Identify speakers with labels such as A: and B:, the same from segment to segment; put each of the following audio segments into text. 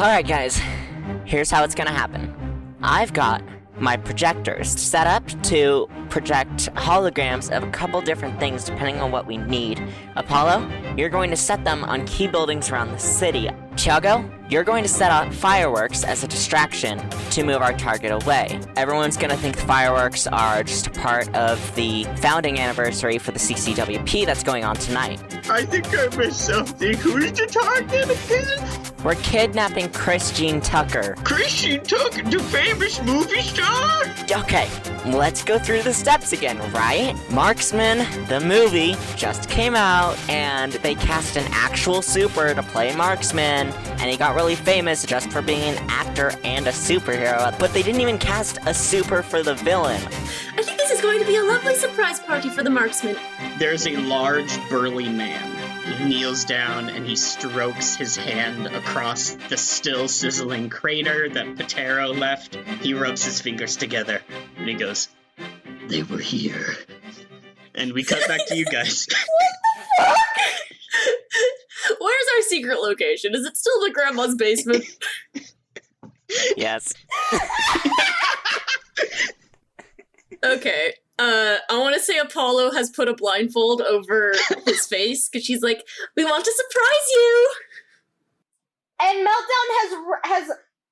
A: Alright guys, here's how it's gonna happen. I've got my projectors set up to project holograms of a couple different things depending on what we need. Apollo, you're going to set them on key buildings around the city. Tiago, you're going to set up fireworks as a distraction to move our target away. Everyone's gonna think fireworks are just a part of the founding anniversary for the CCWP that's going on tonight.
B: I think I missed something. Who's the target again?
A: We're kidnapping Christine Tucker.
B: Christian Tucker, the famous movie star?
A: Okay, let's go through the steps again, right? Marksman, the movie, just came out, and they cast an actual super to play Marksman, and he got really famous just for being an actor and a superhero, but they didn't even cast a super for the villain.
C: I think this is going to be a lovely surprise party for the marksman.
B: There's a large, burly man. He kneels down and he strokes his hand across the still sizzling crater that Patero left. He rubs his fingers together and he goes, "They were here." And we cut back to you guys.
C: Where's our secret location? Is it still the grandma's basement?
A: Yes.
C: Okay. I want to say Apollo has put a blindfold over his face because she's like, "We want to surprise you."
D: And Meltdown has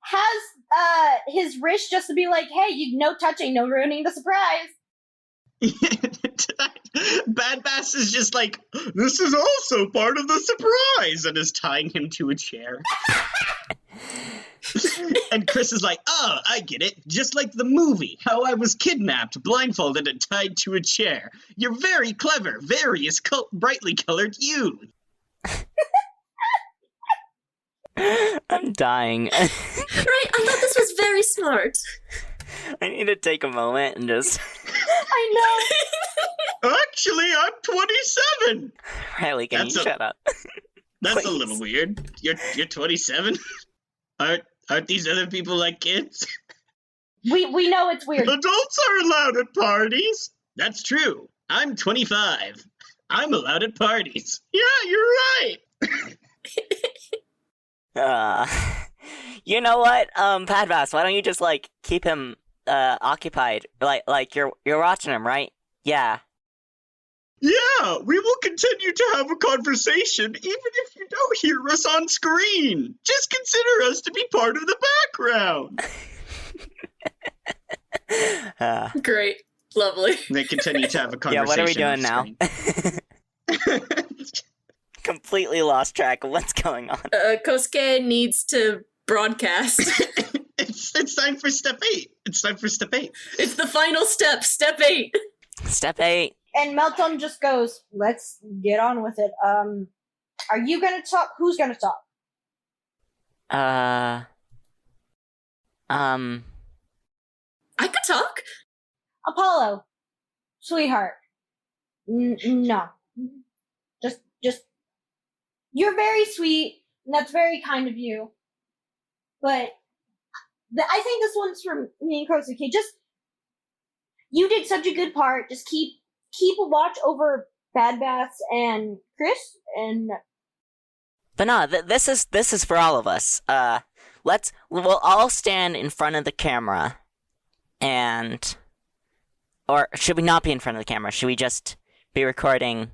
D: his wrist just to be like, "Hey, you no touching, no ruining the surprise."
B: Bad Bass is just like, "This is also part of the surprise," and is tying him to a chair. And Chris is like, "Oh, I get it. Just like the movie, how I was kidnapped, blindfolded, and tied to a chair. You're very clever, various brightly colored youth."
A: I'm dying.
C: Right? I thought this was very smart.
A: I need to take a moment and just...
D: I know.
B: Actually, I'm 27.
A: Riley, can you shut up?
B: That's
A: Please.
B: a little weird. You're 27? Aren't these other people like kids?
D: We know it's weird.
B: Adults are allowed at parties. That's true. I'm 25. I'm allowed at parties. Yeah, you're right.
A: You know what, Bad Bass, why don't you just, like, keep him, occupied? Like, you're watching him, right? Yeah.
B: Yeah, we will continue to have a conversation even if you don't hear us on screen. Just consider us to be part of the background.
C: Great. Lovely.
B: They continue to have a conversation.
A: Yeah, what are we doing now? Completely lost track of what's going on.
C: Kosuke needs to broadcast.
B: It's time for step 8. It's time for step 8.
C: It's the final step. Step 8.
A: Step 8.
D: And Meltdown just goes, "Let's get on with it. Are you gonna talk? Who's gonna talk?"
C: I could talk.
D: Apollo, sweetheart. No. Just, you're very sweet, and that's very kind of you. But I think this one's for me and Kosuke. Just, you did such a good part. Just keep a watch over Bad Bass and Chris, and...
A: But no, this is for all of us. We'll all stand in front of the camera, and... Or should we not be in front of the camera? Should we just be recording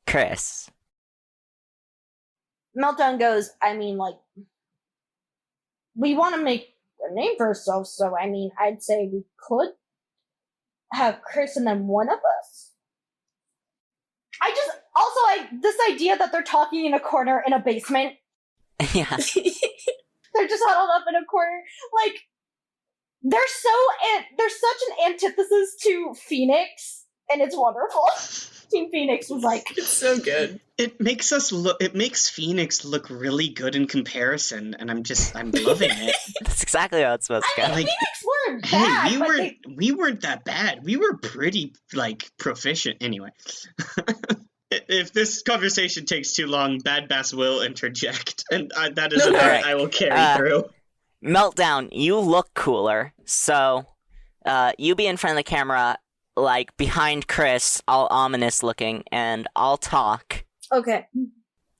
A: Chris?
D: Meltdown goes, I mean, like, we want to make a name for ourselves, so, I mean, I'd say we could have Chris and then one of us. This idea that they're talking in a corner in a basement.
A: Yeah.
D: They're just huddled up in a corner. Like, they're such an antithesis to Phoenix, and it's wonderful. Team Phoenix was like,
C: It's so good.
B: It makes Phoenix look really good in comparison, and I'm loving it.
A: That's exactly how it's supposed to go.
D: I mean, Phoenix weren't
B: Hey,
D: bad,
B: we weren't that bad. We were pretty, like, proficient anyway. If this conversation takes too long, Bad Bass will interject, and that is a part I will carry through.
A: Meltdown, you look cooler, so you be in front of the camera, like, behind Chris, all ominous looking, and I'll talk.
D: Okay.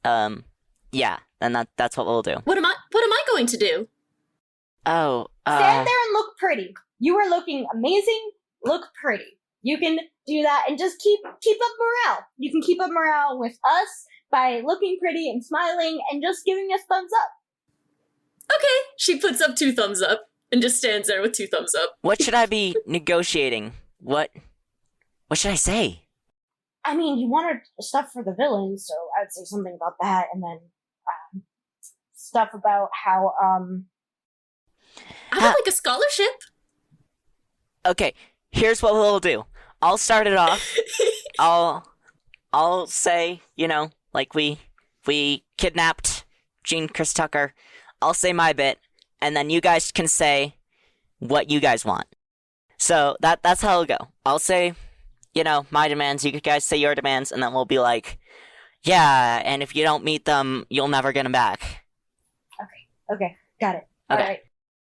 A: Yeah, and that's what we'll do.
C: What am I? What am I going to do?
A: Oh,
D: Stand there and look pretty. You are looking amazing. Look pretty. You can do that and just keep up morale. You can keep up morale with us by looking pretty and smiling and just giving us thumbs up.
C: Okay. She puts up 2 thumbs up and just stands there with 2 thumbs up.
A: what should I be negotiating? What should I say?
D: I mean, you wanted stuff for the villains, so I'd say something about that, and then stuff about how
C: I would like a scholarship.
A: Okay, here's what we'll do. I'll start it off. I'll say, like we kidnapped Jean Chris Tucker. I'll say my bit, and then you guys can say what you guys want. So that's how it'll go. I'll say, my demands, you guys say your demands, and then we'll be like, yeah, and if you don't meet them, you'll never get them back.
D: Okay, got it.
A: Okay.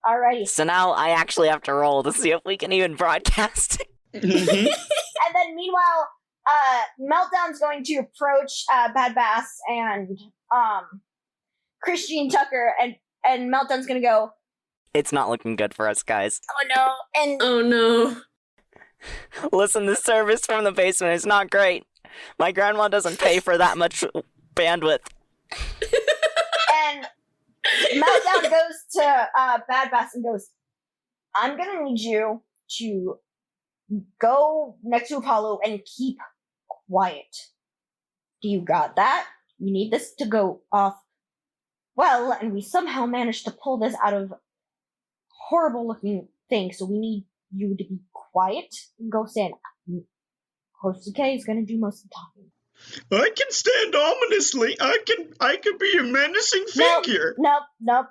D: Alrighty.
A: So now I actually have to roll to see if we can even broadcast.
B: Mhm.
D: And then meanwhile, Meltdown's going to approach Bad Bass and Christine Tucker, and Meltdown's gonna go,
A: It's not looking good for us, guys.
D: oh no, and
C: Oh no.
A: Listen, the service from the basement is not great. My grandma doesn't pay for that much bandwidth.
D: and Meltdown goes to Bad Bass and goes, I'm gonna need you to go next to Apollo and keep quiet. Do you got that? We need this to go off well, and we somehow managed to pull this out of horrible looking thing, so we need you to be quiet and go stand. Kosuke is gonna do most of the talking.
B: I can stand ominously. I can be a menacing figure.
D: Nope.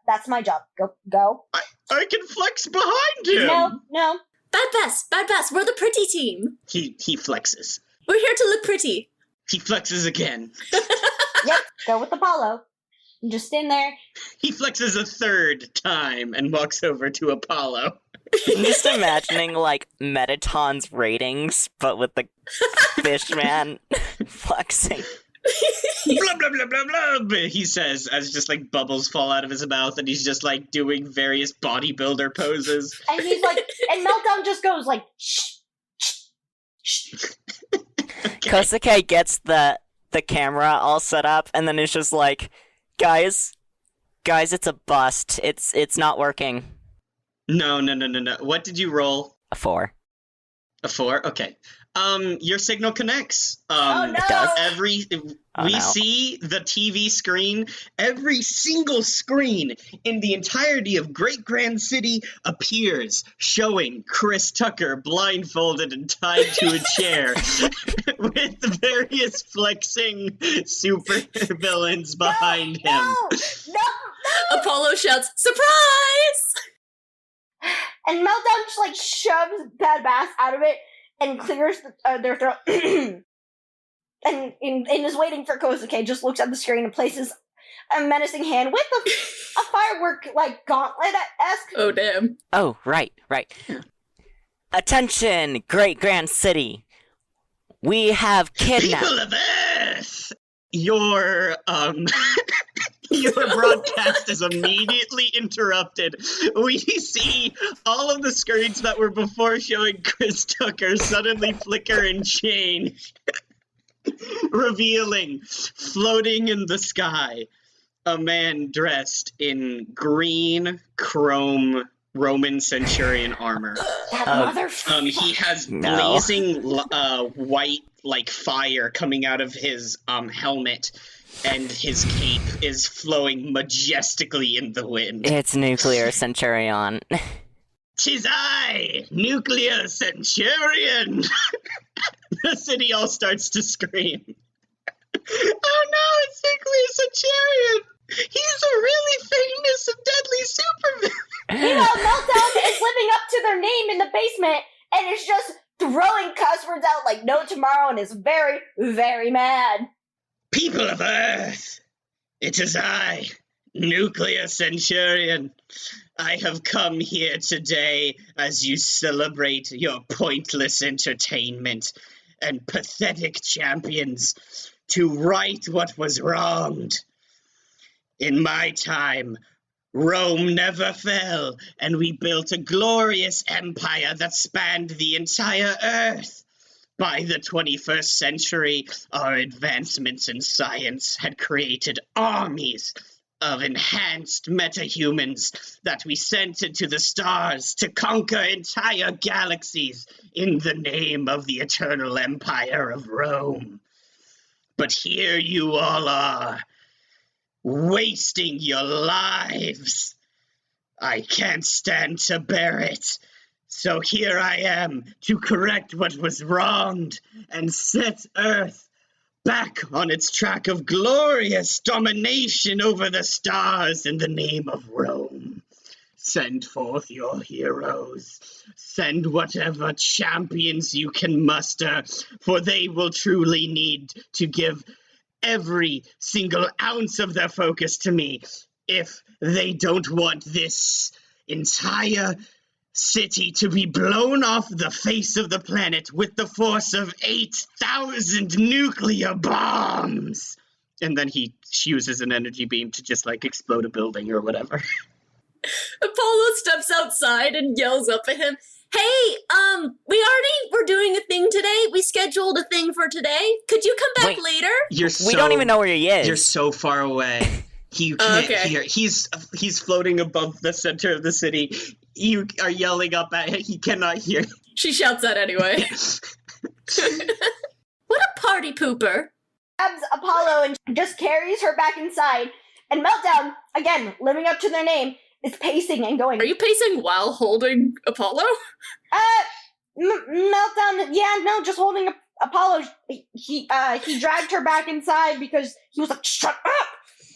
D: That's my job. Go.
B: I can flex behind him.
D: No.
C: Bad Bass, we're the pretty team.
B: He flexes.
C: We're here to look pretty.
B: He flexes again.
D: Yep, go with Apollo. And just stand there.
B: He flexes a third time and walks over to Apollo.
A: I'm just imagining, like, Metaton's ratings, but with the fish man flexing.
B: Blah, blah, blah, blah, blah, he says, as just, like, bubbles fall out of his mouth, and he's just, like, doing various bodybuilder poses.
D: And he's like, and Meltdown just goes like, shh.
B: Okay.
A: Kosuke gets the camera all set up, and then it's just like, guys, it's a bust. It's not working.
B: No. What did you roll?
A: A 4.
B: A 4? Okay. Your signal connects.
D: Oh, no!
A: It does.
B: We
A: no.
B: see the TV screen. Every single screen in the entirety of Great Grand City appears, showing Chris Tucker blindfolded and tied to a chair with the various flexing super villains behind him.
D: No!
C: Apollo shouts, surprise!
D: And Meltdown just like shoves Bad Bass out of it and clears their throat. and is waiting for Kosuke, just looks at the screen and places a menacing hand with a firework like gauntlet-esque.
C: Oh, damn.
A: Oh, right. Attention, Great Grand City. We have kidnapped.
B: People of Earth! Your broadcast is immediately interrupted. We see all of the screens that were before showing Chris Tucker suddenly flicker and change, revealing, floating in the sky, a man dressed in green chrome Roman centurion armor.
D: That motherfucker.
B: He has
A: No.
B: blazing white like fire coming out of his helmet, and his cape is flowing majestically in the wind.
A: It's Nuclear Centurion.
B: 'Tis I, Nuclear Centurion! The city all starts to scream. Oh no, it's Nuclear Centurion! He's a really famous and deadly supervillain!
D: Meanwhile, Meltdown is living up to their name in the basement and is just throwing cuss words out like no tomorrow and is very, very mad.
B: People of Earth, it is I, Nuclear Centurion. I have come here today as you celebrate your pointless entertainment and pathetic champions to right what was wronged. In my time, Rome never fell, and we built a glorious empire that spanned the entire earth. By the 21st century, our advancements in science had created armies of enhanced metahumans that we sent into the stars to conquer entire galaxies in the name of the eternal empire of Rome. But here you all are, wasting your lives. I can't stand to bear it. So here I am to correct what was wronged and set Earth back on its track of glorious domination over the stars in the name of Rome. Send forth your heroes. Send whatever champions you can muster, for they will truly need to give every single ounce of their focus to me if they don't want this entire city to be blown off the face of the planet with the force of 8,000 nuclear bombs. And then he uses an energy beam to just like explode a building or whatever.
C: Apollo steps outside and yells up at him, "Hey, we already were doing a thing today. We scheduled a thing for today. Could you come back
A: Wait.
C: later?"
A: We don't even know where he is.
B: You're so far away. You can't hear. He's floating above the center of the city. You are yelling up at him. He cannot hear.
C: She shouts that anyway. What a party pooper.
D: Grabs Apollo and just carries her back inside. And Meltdown, again, living up to their name, is pacing and going.
C: Are you pacing while holding Apollo?
D: Meltdown, yeah, no, just holding Apollo. He dragged her back inside because he was like, shut up!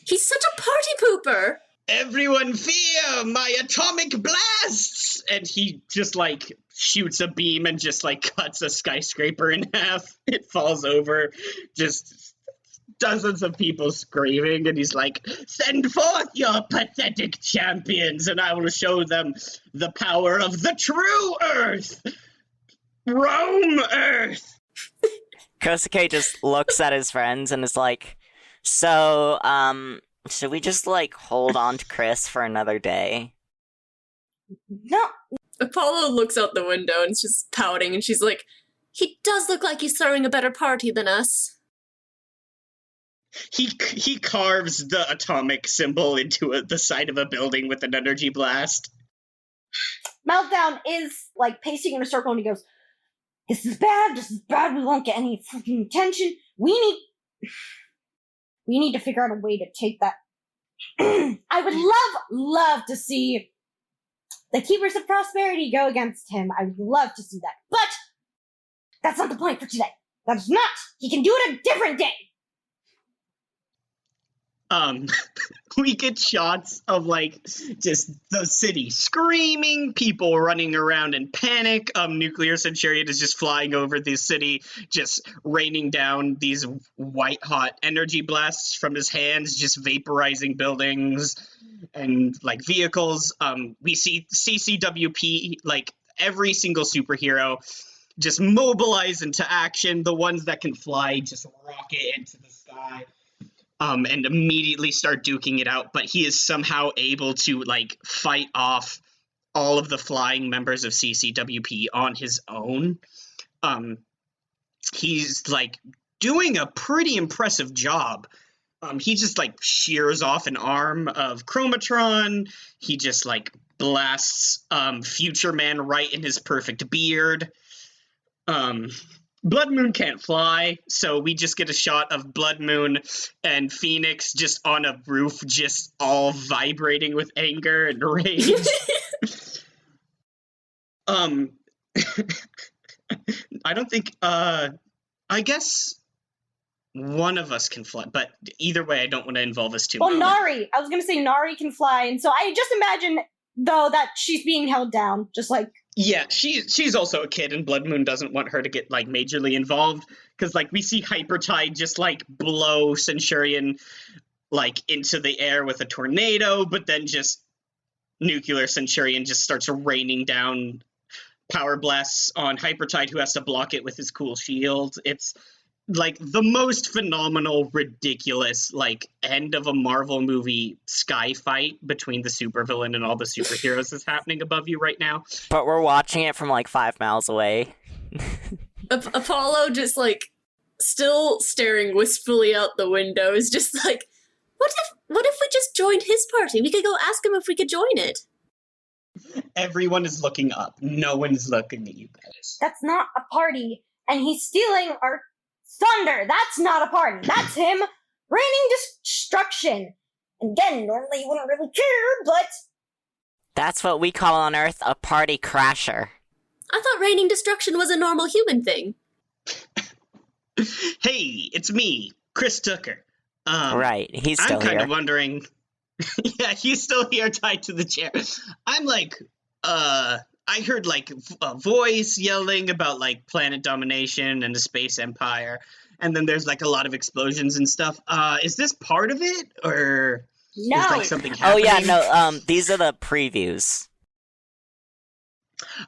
C: He's such a party pooper.
B: Everyone fear my atomic blasts! And he just like shoots a beam and just like cuts a skyscraper in half. It falls over. Just dozens of people screaming, and he's like, send forth your pathetic champions and I will show them the power of the true Earth! Rome Earth!
A: Kosuke just looks at his friends and is like, so, should we just, like, hold on to Chris for another day?
D: No.
C: Apollo looks out the window and is just pouting, and she's like, he does look like he's throwing a better party than us.
B: He carves the atomic symbol into the side of a building with an energy blast.
D: Meltdown is like pacing in a circle and he goes, this is bad, we won't get any fucking attention. We need to figure out a way to take that. I would love to see the Keepers of Prosperity go against him. I would love to see that. But that's not the point for today. That's not. He can do it a different day.
B: We get shots of, like, just the city screaming, people running around in panic. Nuclear Centurion is just flying over the city, just raining down these white-hot energy blasts from his hands, just vaporizing buildings and, like, vehicles. We see CCWP, like, every single superhero just mobilize into action. The ones that can fly just rocket into the sky. And immediately start duking it out, but he is somehow able to, like, fight off all of the flying members of CCWP on his own. He's, like, doing a pretty impressive job. He just, like, shears off an arm of Chromatron. He just, like, blasts Future Man right in his perfect beard. Blood Moon can't fly, so we just get a shot of Blood Moon and Phoenix just on a roof, just all vibrating with anger and rage. I don't think, I guess one of us can fly, but either way, I don't want to involve us too much.
D: Well, Nari. I was going to say Nari can fly, and so I just imagine, though, that she's being held down, just like...
B: Yeah, she's also a kid, and Blood Moon doesn't want her to get, like, majorly involved, because, like, we see Hypertide just, like, blow Centurion, like, into the air with a tornado, but then just Nuclear Centurion just starts raining down power blasts on Hypertide, who has to block it with his cool shield. It's like the most phenomenal, ridiculous, like end of a Marvel movie sky fight between the supervillain and all the superheroes is happening above you right now.
A: But we're watching it from like 5 miles away.
C: Apollo just like still staring wistfully out the window is just like, what if we just joined his party? We could go ask him if we could join it.
B: Everyone is looking up. No one's looking at you guys.
D: That's not a party, and he's stealing our thunder. That's not a party. That's him raining destruction. And again, normally you wouldn't really care, but
A: That's what we call on Earth a party crasher.
C: I thought raining destruction was a normal human thing.
B: Hey, it's me, Chris Tucker.
A: Right, he's still
B: I'm kind
A: here.
B: of wondering. Yeah, he's still here tied to the chair. I'm like, I heard like a voice yelling about like planet domination and the space empire, and then there's like a lot of explosions and stuff. Is this part of it, or
D: no.
B: is like something
A: Oh
B: happening?
A: yeah, no, these are the previews.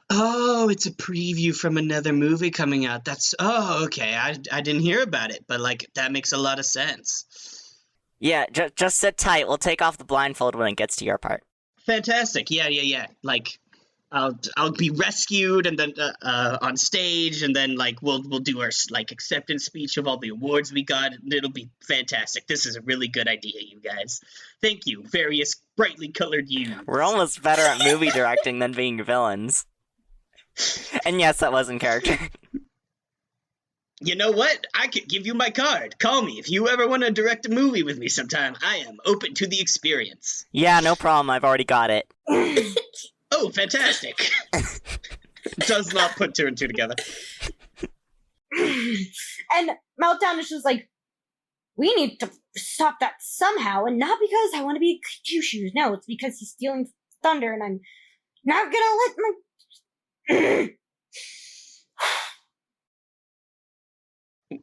B: Oh, it's a preview from another movie coming out. Okay. I didn't hear about it, but like that makes a lot of sense.
A: Yeah, just sit tight. We'll take off the blindfold when it gets to your part.
B: Fantastic. Yeah. Like, I'll be rescued and then on stage, and then like we'll do our like acceptance speech of all the awards we got. And it'll be fantastic. This is a really good idea, you guys. Thank you, various brightly colored you.
A: We're almost better at movie directing than being villains. And yes, that was in character.
B: You know what? I could give you my card. Call me if you ever want to direct a movie with me sometime. I am open to the experience.
A: Yeah, no problem. I've already got it.
B: Oh, fantastic. Does not put two and two together.
D: And Meltdown is just like, we need to stop that somehow, and not because I want to be two shoes. No, it's because he's stealing thunder, and I'm not gonna let my.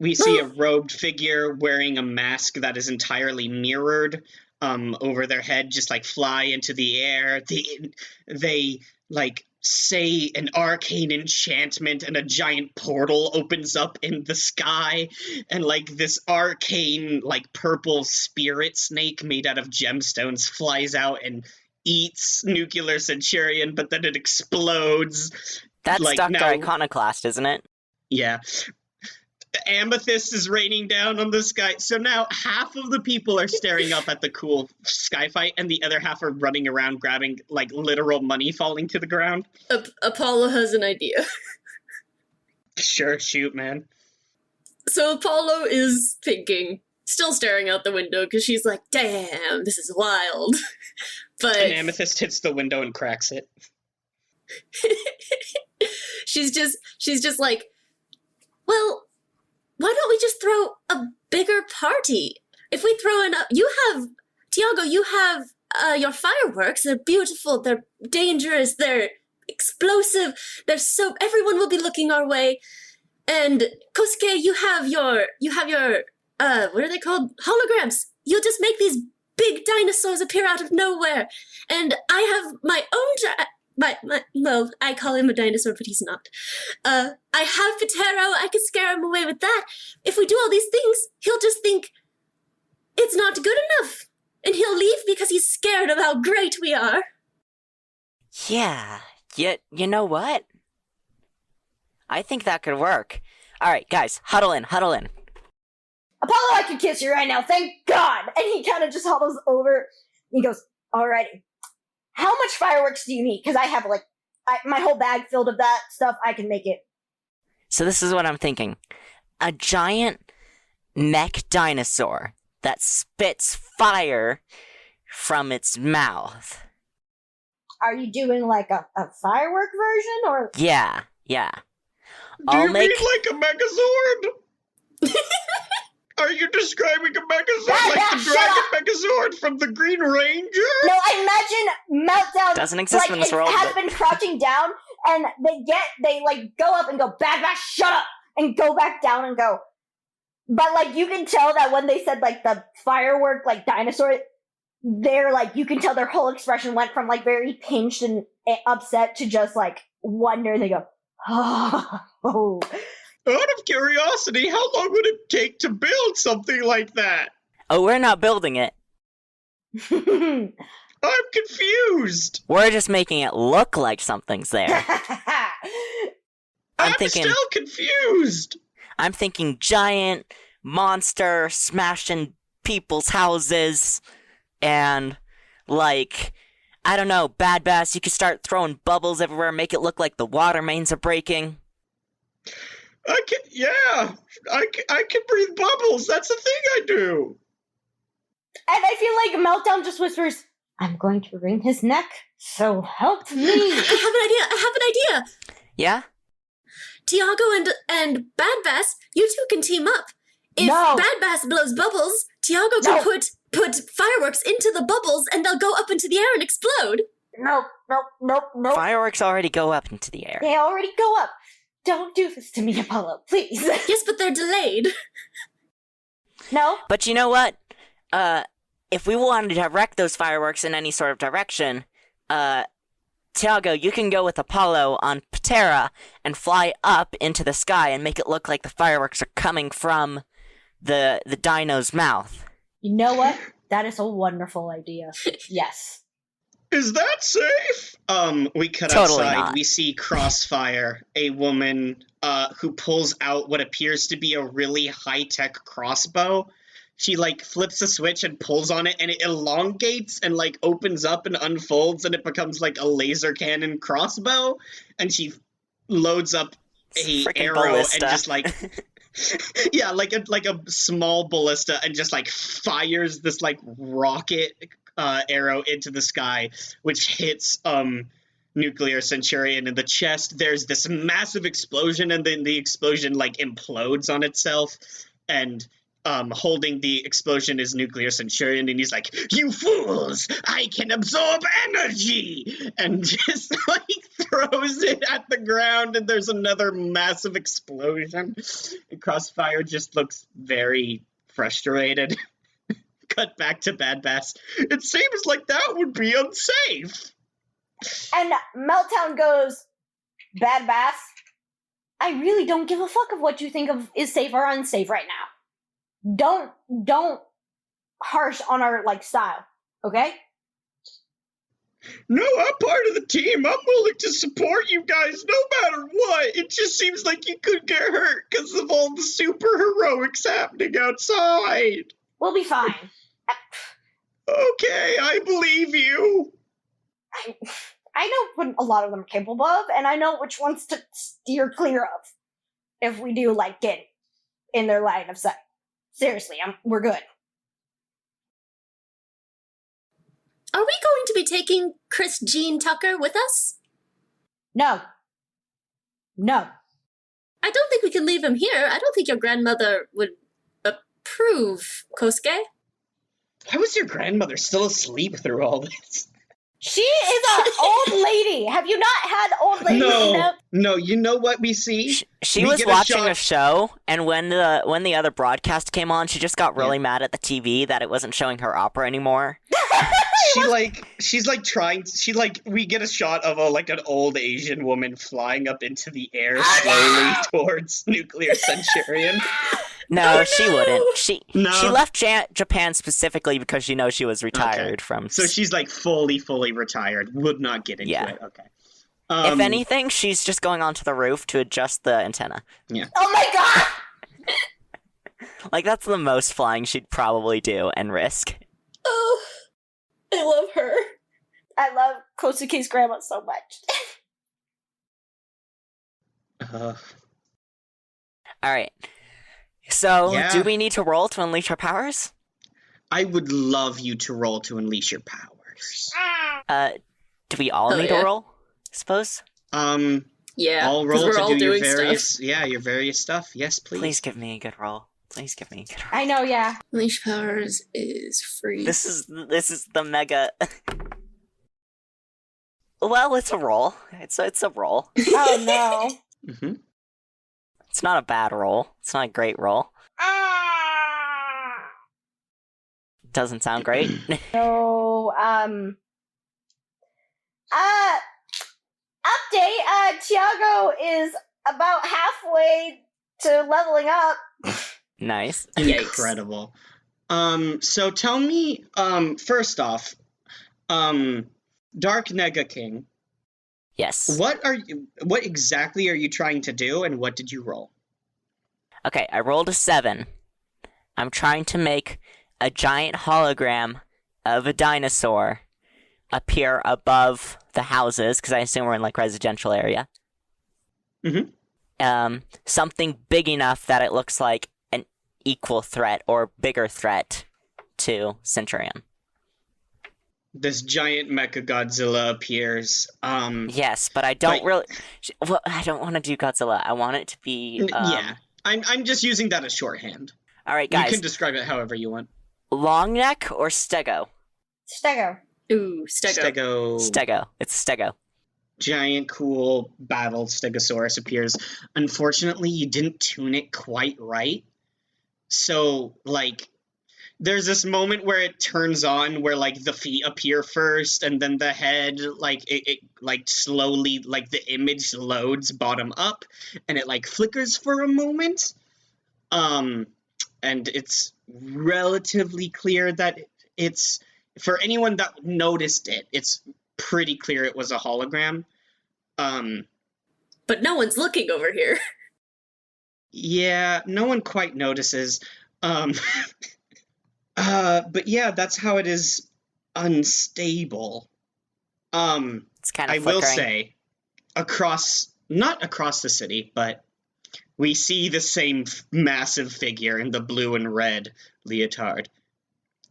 B: We see a robed figure wearing a mask that is entirely mirrored over their head, just like fly into the air. They like say an arcane enchantment, and a giant portal opens up in the sky, and like this arcane like purple spirit snake made out of gemstones flies out and eats Nuclear Centurion, but then it explodes.
A: That's
B: like,
A: Dr.
B: now-
A: Iconoclast, isn't it?
B: Yeah. Amethyst is raining down on the sky. So now half of the people are staring up at the cool sky fight, and the other half are running around grabbing like literal money falling to the ground.
C: Apollo has an idea.
B: Sure, shoot, man.
C: So Apollo is thinking, still staring out the window, because she's like, damn, this is wild. But
B: And Amethyst hits the window and cracks it.
C: she's just like, well, why don't we just throw a bigger party? If we throw enough, Tiago, you have your fireworks. They're beautiful. They're dangerous. They're explosive. Everyone will be looking our way. And Kosuke, you have your what are they called? Holograms. You'll just make these big dinosaurs appear out of nowhere. And I have my own well, I call him a dinosaur, but he's not. I have Patero. I could scare him away with that. If we do all these things, he'll just think it's not good enough. And he'll leave because he's scared of how great we are.
A: Yeah. You know what? I think that could work. Alright, guys, huddle in.
D: Apollo, I can kiss you right now, thank God! And he kind of just huddles over. He goes, alrighty. How much fireworks do you need? Because I have, my whole bag filled of that stuff. I can make it.
A: So this is what I'm thinking. A giant mech dinosaur that spits fire from its mouth.
D: Are you doing, a firework version, or?
A: Yeah.
B: Do you mean like a Megazord? Are you describing a Megazord like the Dragon Megazord from the Green Ranger?
D: No, I imagine Meltdown
A: Doesn't exist in this world,
D: has
A: but-
D: been crouching down, and they go up and go, bad, shut up, and go back down and go. But, you can tell that when they said, the firework, dinosaur, they're, you can tell their whole expression went from, very pinched and upset to just, wonder. They go, oh.
B: Out of curiosity, how long would it take to build something like that?
A: Oh, we're not building it.
B: I'm confused.
A: We're just making it look like something's there. I'm thinking
B: still confused.
A: I'm thinking giant monster smashing people's houses and like I don't know, Bad Bass, you could start throwing bubbles everywhere, make it look like the water mains are breaking.
B: I can breathe bubbles. That's a thing I do.
D: And I feel like Meltdown just whispers, I'm going to wring his neck, so help me.
C: I have an idea.
A: Yeah?
C: Tiago and Bad Bass, you two can team up. If
D: No.
C: Bad Bass blows bubbles, Tiago can put fireworks into the bubbles and they'll go up into the air and explode.
D: Nope.
A: Fireworks already go up into the air.
D: They already go up. Don't do this to me, Apollo, please.
C: Yes, but they're delayed.
D: No?
A: But you know what? If we wanted to direct those fireworks in any sort of direction, Tiago, you can go with Apollo on Patera and fly up into the sky and make it look like the fireworks are coming from the dino's mouth.
D: You know what? That is a wonderful idea. Yes.
B: Is that safe? We cut
A: Totally
B: outside.
A: not.
B: We see Crossfire, a woman who pulls out what appears to be a really high-tech crossbow. She, flips a switch and pulls on it, and it elongates and, opens up and unfolds, and it becomes, a laser cannon crossbow. And she loads up a
A: Frickin'
B: arrow
A: ballista.
B: and just, yeah, like a small ballista, and just, fires this, rocket arrow into the sky, which hits Nuclear Centurion in the chest. There's this massive explosion, and then the explosion implodes on itself, and holding the explosion is Nuclear Centurion, and he's like, "You fools! I can absorb energy!" And just throws it at the ground, and there's another massive explosion. And Crossfire just looks very frustrated. Cut back to Bad Bass. It seems like that would be unsafe.
D: And Meltdown goes, Bad Bass, I really don't give a fuck of what you think of is safe or unsafe right now. Don't harsh on our style, okay?
B: No, I'm part of the team. I'm willing to support you guys no matter what. It just seems like you could get hurt because of all the super heroics happening outside.
D: We'll be fine.
B: Okay, I believe you.
D: I know what a lot of them are capable of, and I know which ones to steer clear of if we do get in their line of sight. Seriously, we're good.
C: Are we going to be taking Chris Jean Tucker with us?
D: No.
C: I don't think we can leave him here. I don't think your grandmother would approve, Kosuke.
B: How is your grandmother still asleep through all this?
D: She is an old lady. Have you not had old ladies?
B: No. You know what we see?
A: She
B: We
A: was
B: get
A: watching
B: shot-
A: a show, and when the other broadcast came on, she just got really mad at the TV that it wasn't showing her opera anymore.
B: We get a shot of an old Asian woman flying up into the air slowly towards Nuclear Centurion.
A: No, she wouldn't. She
B: No?
A: left Japan specifically because she knows she was retired from.
B: So she's fully retired. Would not get into
A: Yeah.
B: it. Okay.
A: If anything, she's just going onto the roof to adjust the antenna.
D: Oh my god!
A: That's the most flying she'd probably do and risk.
C: Oh, I love her.
D: I love Kosuke's grandma so much.
A: Alright. So,
B: Yeah.
A: do we need to roll to unleash our powers?
B: I would love you to roll to unleash your powers.
A: Do we all
C: Oh,
A: need
C: yeah.
A: to roll? Suppose?
C: Yeah,
B: I'll
C: 'cause
B: roll
C: we're
B: to
C: all
B: do your
C: doing
B: various,
C: stuff.
B: your various stuff. Yes, please.
A: Please give me a good roll. Please give me a good roll.
D: I know, yeah.
C: Unleash powers is free.
A: This is the mega. Well, it's a roll. It's a roll.
D: Oh no.
B: Mm-hmm.
A: It's not a bad roll. It's not a great roll. Doesn't sound great.
D: So, update, Tiago is about halfway to leveling up.
A: Nice.
C: Yikes.
B: Incredible. So tell me, first off, Dark Nega King,
A: Yes.
B: what exactly are you trying to do, and what did you roll?
A: Okay, I rolled a 7. I'm trying to make a giant hologram of a dinosaur appear above the houses, because I assume we're in, like, residential area.
B: Mm-hmm.
A: Something big enough that it looks like an equal threat or bigger threat to Centurion.
B: This giant Mecha Godzilla appears.
A: Yes, but I don't really... Well, I don't want to do Godzilla. I want it to be...
B: Yeah, I'm just using that as shorthand.
A: Alright, guys.
B: You can describe it however you want.
A: Long neck or stego?
D: Stego.
C: Ooh, Stego.
A: Stego. It's stego.
B: Giant, cool, battled Stegosaurus appears. Unfortunately, you didn't tune it quite right. So, like, there's this moment where it turns on where, like, the feet appear first, and then the head, like, it like, slowly, like, the image loads bottom up, and it, like, flickers for a moment. And it's relatively clear that it's... For anyone that noticed it, it's pretty clear it was a hologram.
C: But no one's looking over here.
B: Yeah, no one quite notices. But yeah, that's how it is unstable.
A: It's kind of
B: I will say, not across the city, but we see the same massive figure in the blue and red leotard.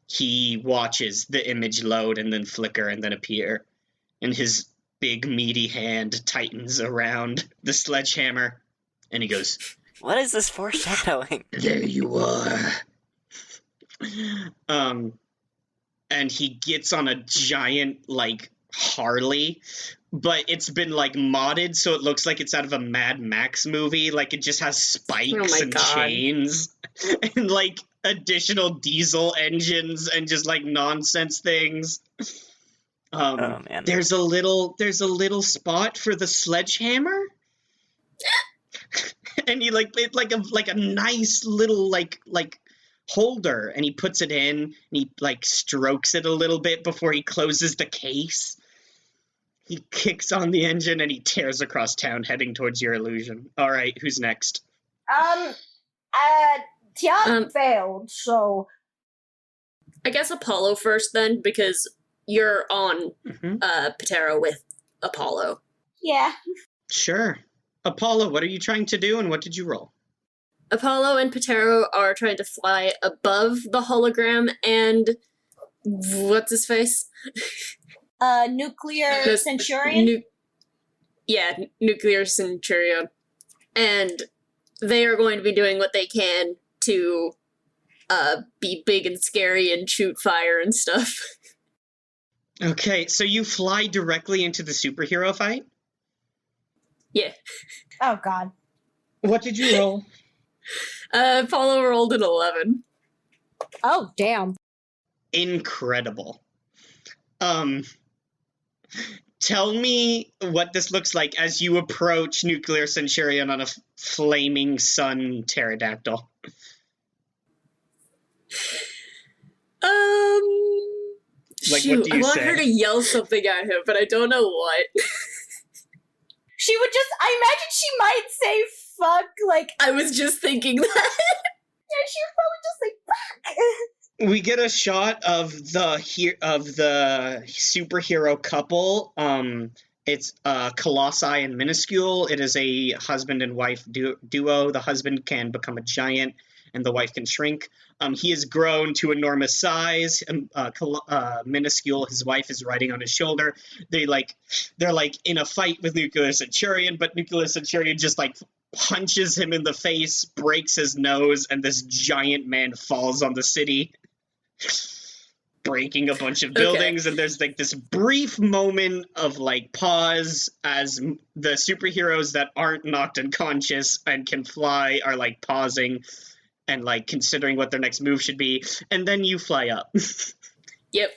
B: He watches the image load and then flicker and then appear, and his big meaty hand tightens around the sledgehammer, and he goes,
A: What is this foreshadowing?
B: "There you are." And he gets on a giant, like, Harley, but it's been, like, modded, so it looks like it's out of a Mad Max movie. Like, it just has spikes and chains and, like, additional diesel engines and just, like, nonsense things.
A: Oh, man.
B: There's a little spot for the sledgehammer. And he, like, it's like a nice little, like holder, and he puts it in, and he, like, strokes it a little bit before he closes the case. He kicks on the engine, and he tears across town, heading towards your illusion. All right, who's next?
D: Tian failed, so...
C: I guess Apollo first then, because you're on Patero with Apollo.
D: Yeah.
B: Sure. Apollo, what are you trying to do, and what did you roll?
C: Apollo and Patero are trying to fly above the hologram and... What's his face?
D: Nuclear Centurion?
C: Nuclear Centurion. And they are going to be doing what they can to be big and scary and shoot fire and stuff.
B: Okay, so you fly directly into the superhero fight?
C: Yeah.
D: Oh, God.
B: What did you roll?
C: Apollo rolled an 11.
D: Oh, damn.
B: Incredible. Tell me what this looks like as you approach Nuclear Centurion on a flaming sun pterodactyl. Like,
C: Shoot,
B: what do you
C: I want
B: say?
C: her to yell something at him, but I don't know what.
D: She would just... I imagine she might say fuck, like...
C: I was just thinking that.
D: Yeah, she would probably just say fuck.
B: We get a shot of the superhero couple. It's Colossi and Minuscule. It is a husband and wife duo. The husband can become a giant, and the wife can shrink. He has grown to enormous size. Minuscule, his wife, is riding on his shoulder. They're in a fight with Nuclear Centurion, but Nuclear Centurion just like punches him in the face, breaks his nose, and this giant man falls on the city, breaking a bunch of buildings. And there's like this brief moment of like pause as the superheroes that aren't knocked unconscious and can fly are like pausing and like considering what their next move should be, and then you fly up.
C: Yep.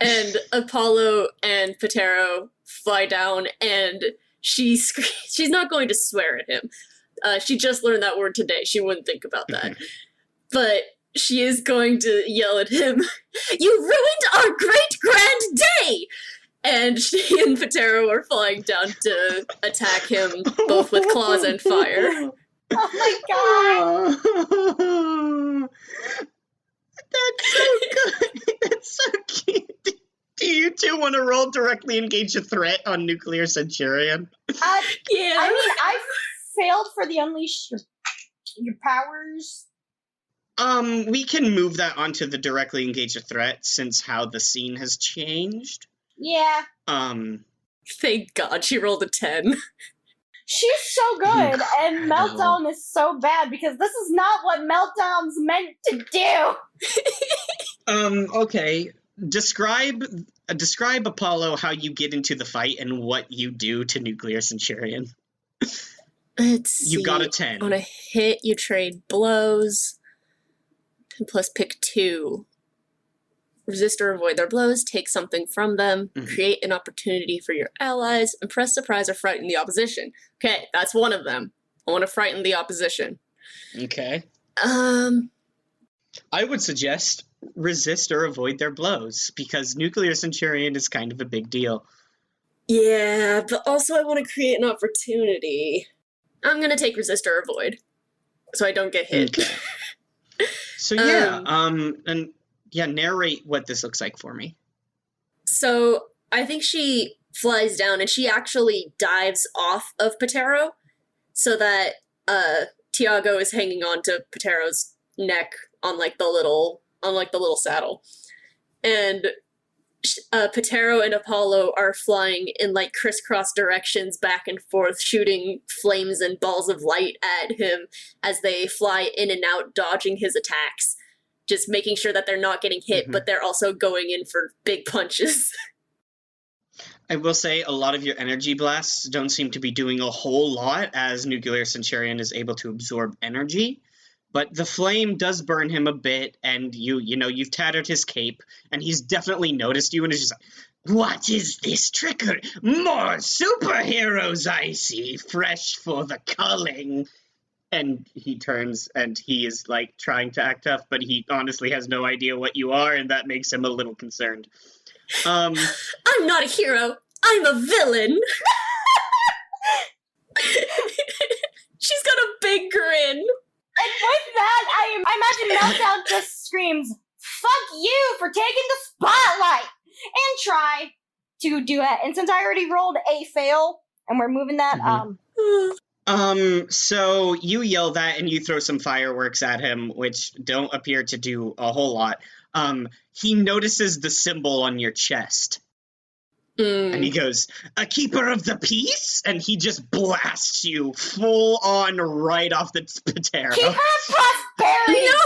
C: And Apollo and Patero fly down, and she's not going to swear at him. She just learned that word today. She wouldn't think about that. But she is going to yell at him, "You ruined our great grand day!" And she and Patero are flying down to attack him, both with claws and fire.
D: Oh my god!
B: That's so good. That's so cute. Do you two want to roll directly engage a threat on Nuclear Centurion?
C: Yeah.
D: I mean, I failed for the unleash your powers.
B: We can move that onto the directly engage a threat since how the scene has changed.
D: Yeah.
C: Thank God she rolled a 10.
D: She's so good, and Meltdown is so bad because this is not what Meltdown's meant to do.
B: Okay. Describe Apollo how you get into the fight and what you do to Nuclear Centurion.
C: Let's see.
B: You got a 10.
C: On a hit, you trade blows. 10 plus pick 2. Resist or avoid their blows, take something from them, create an opportunity for your allies, impress, surprise, or frighten the opposition. Okay, that's one of them. I want to frighten the opposition.
B: Okay. I would suggest resist or avoid their blows, because Nuclear Centurion is kind of a big deal.
C: Yeah, but also I want to create an opportunity. I'm going to take resist or avoid, so I don't get hit.
B: Okay. So yeah, and yeah, narrate what this looks like for me.
C: So I think she flies down and she actually dives off of Patero so that Tiago is hanging on to Patero's neck on like the little saddle. And Patero and Apollo are flying in like crisscross directions back and forth, shooting flames and balls of light at him as they fly in and out, dodging his attacks. Just making sure that they're not getting hit, but they're also going in for big punches.
B: I will say a lot of your energy blasts don't seem to be doing a whole lot as Nuclear Centurion is able to absorb energy. But the flame does burn him a bit, and you've tattered his cape, and he's definitely noticed you and is just like, "What is this trickery? More superheroes I see, fresh for the culling." And he turns and he is like trying to act tough, but he honestly has no idea what you are, and that makes him a little concerned.
C: I'm not a hero. I'm a villain. She's got a big grin.
D: And with that, I imagine Meltdown just screams, "Fuck you for taking the spotlight!" and try to do it. And since I already rolled a fail, and we're moving that,
B: So you yell that and you throw some fireworks at him, which don't appear to do a whole lot. He notices the symbol on your chest. And he goes, "A keeper of the peace?" And he just blasts you full on right off the Patero.
D: keep her prosperity!
C: No!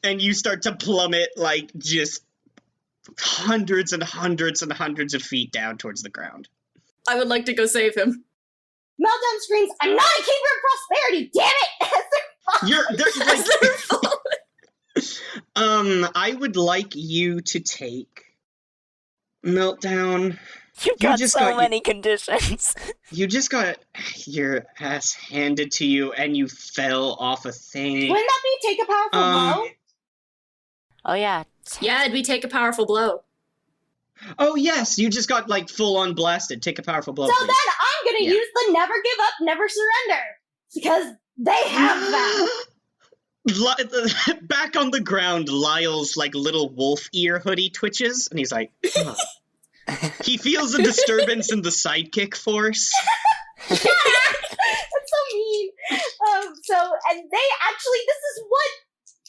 B: And you start to plummet like just hundreds and hundreds and hundreds of feet down towards the ground.
C: I would like to go save him.
D: Meltdown screams, "I'm not a keeper of prosperity, damn it!"
B: I would like you to take Meltdown.
A: You've got so many conditions.
B: You just got your ass handed to you and you fell off a thing.
D: Wouldn't that be take a powerful blow?
A: Oh yeah.
C: Yeah, it'd be take a powerful blow.
B: Oh yes, you just got like full on blasted. Take a powerful blow.
D: So
B: please.
D: then I'm gonna use the never give up, never surrender. Because they have that.
B: Back on the ground, Lyle's like little wolf ear hoodie twitches, and he's like, huh. He feels a disturbance in the sidekick force.
D: That's so mean. And they actually, this is what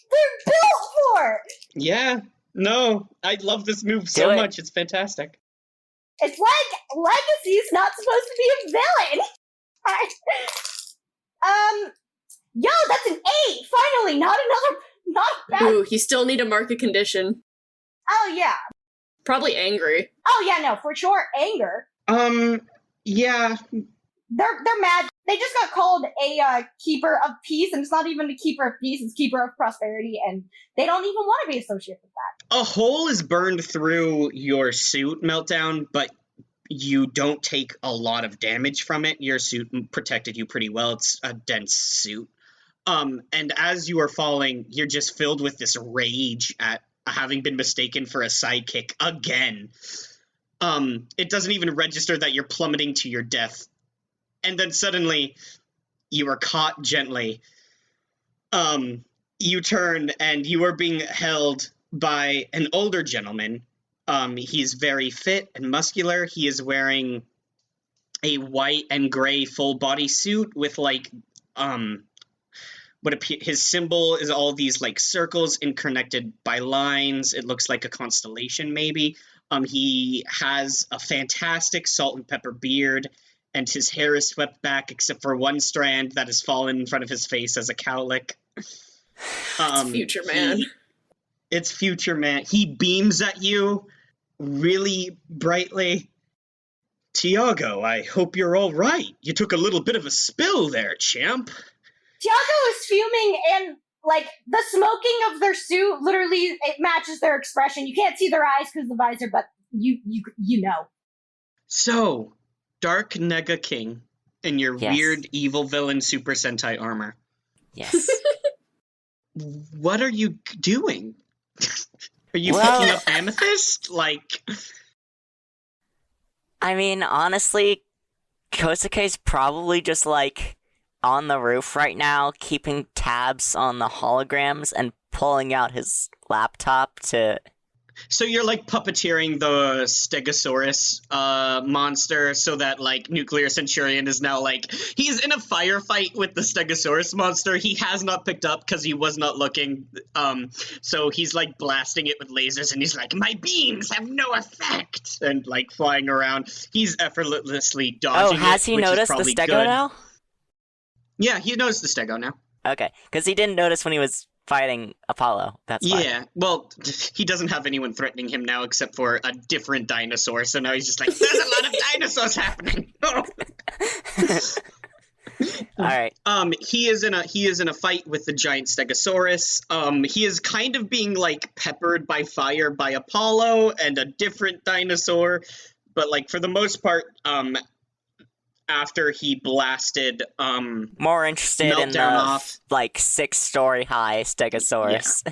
D: they're built for.
B: Yeah, no, I love this move so much. It's fantastic.
D: It's like Legacy's not supposed to be a villain. Yo, that's an 8. Finally, not bad.
C: Ooh, you still need to mark a condition.
D: Oh yeah.
C: Probably angry.
D: Oh yeah, no, for sure, anger.
B: Yeah.
D: They're mad. They just got called a keeper of peace, and it's not even a keeper of peace, it's keeper of prosperity, and they don't even want to be associated with that.
B: A hole is burned through your suit, Meltdown, but you don't take a lot of damage from it. Your suit protected you pretty well. It's a dense suit. And as you are falling, you're just filled with this rage at having been mistaken for a sidekick again. It doesn't even register that you're plummeting to your death. And then suddenly, you are caught gently. You turn, and you are being held by an older gentleman. He's very fit and muscular. He is wearing a white and gray full body suit with his symbol is all these circles connected by lines. It looks like a constellation, maybe. He has a fantastic salt and pepper beard, and his hair is swept back except for one strand that has fallen in front of his face as a cowlick.
C: It's Future Man.
B: It's Future Man. He beams at you really brightly. Tiago, I hope you're all right. You took a little bit of a spill there, champ.
D: Tiago is fuming, and the smoking of their suit literally it matches their expression. You can't see their eyes because of the visor, but you know.
B: So, Dark Nega King in your weird evil villain Super Sentai armor.
A: Yes.
B: What are you doing? Are you picking up amethyst?
A: I mean, honestly, Kosuke's probably just on the roof right now, keeping tabs on the holograms and pulling out his laptop to...
B: So you're puppeteering the Stegosaurus monster so that Nuclear Centurion is now he's in a firefight with the Stegosaurus monster. He has not picked up because he was not looking. So he's blasting it with lasers, and he's my beams have no effect, and flying around. He's effortlessly dodging.
A: Oh, has he noticed the Stego now?
B: Yeah, he knows the Stego now.
A: Okay, because he didn't notice when he was fighting Apollo. That's fine.
B: Yeah, well, he doesn't have anyone threatening him now except for a different dinosaur, so now he's just there's a lot of dinosaurs happening.
A: Alright.
B: He is in a fight with the giant Stegosaurus. He is kind of being peppered by fire by Apollo and a different dinosaur, but for the most part, after he blasted
A: more interested in the
B: off.
A: 6-story high Stegosaurus.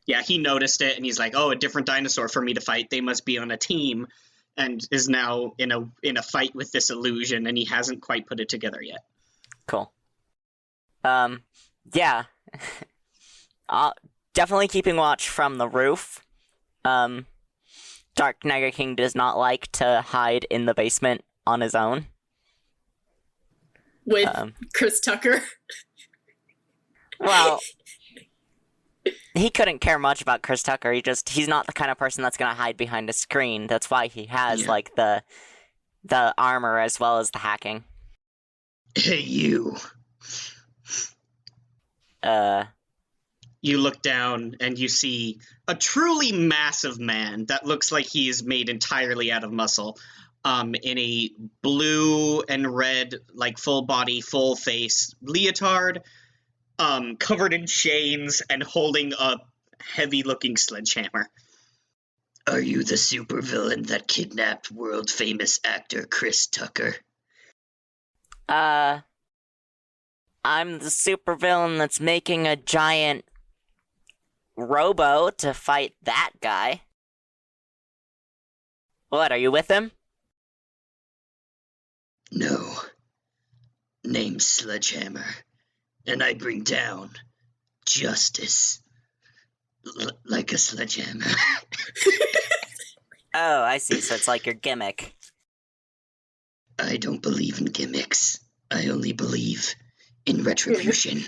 B: Yeah, he noticed it, and he's oh, a different dinosaur for me to fight. They must be on a team, and is now in a fight with this illusion, and he hasn't quite put it together yet.
A: Cool. Yeah. Definitely keeping watch from the roof. Dark Nega King does not like to hide in the basement on his own.
C: With Chris Tucker.
A: Well, he couldn't care much about Chris Tucker. He's not the kind of person that's gonna hide behind a screen. That's why he has the armor as well as the hacking.
B: Hey, you. You look down and you see a truly massive man that looks like he's made entirely out of muscle. In a blue and red, full body, full face leotard, covered in chains and holding a heavy-looking sledgehammer. Are you the supervillain that kidnapped world-famous actor Chris Tucker?
A: I'm the supervillain that's making a giant robo to fight that guy. What, are you with him?
B: No. Name's Sledgehammer, and I bring down justice like a sledgehammer.
A: Oh, I see. So it's your gimmick.
B: I don't believe in gimmicks. I only believe in retribution.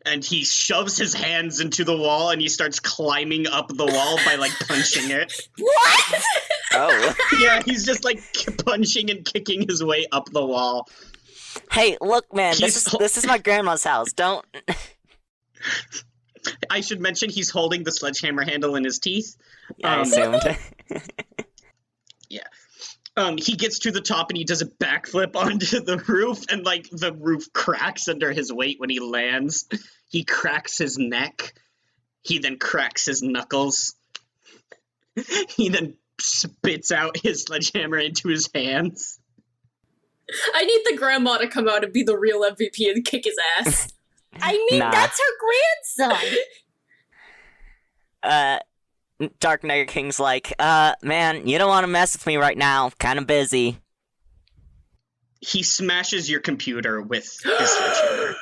B: And he shoves his hands into the wall, and he starts climbing up the wall by punching it.
D: What?
A: Oh.
B: Yeah, he's just punching and kicking his way up the wall.
A: Hey, look, man, this is my grandma's house. Don't.
B: I should mention he's holding the sledgehammer handle in his teeth.
A: Yeah, I assumed.
B: Yeah. He gets to the top and he does a backflip onto the roof, and the roof cracks under his weight when he lands. He cracks his neck. He then cracks his knuckles. He then spits out his sledgehammer into his hands.
C: I need the grandma to come out and be the real MVP and kick his ass.
D: I mean,
A: Nah.
D: that's her grandson.
A: Dark Niger King's like, man, you don't want to mess with me right now. Kind of busy.
B: He smashes your computer with his sledgehammer.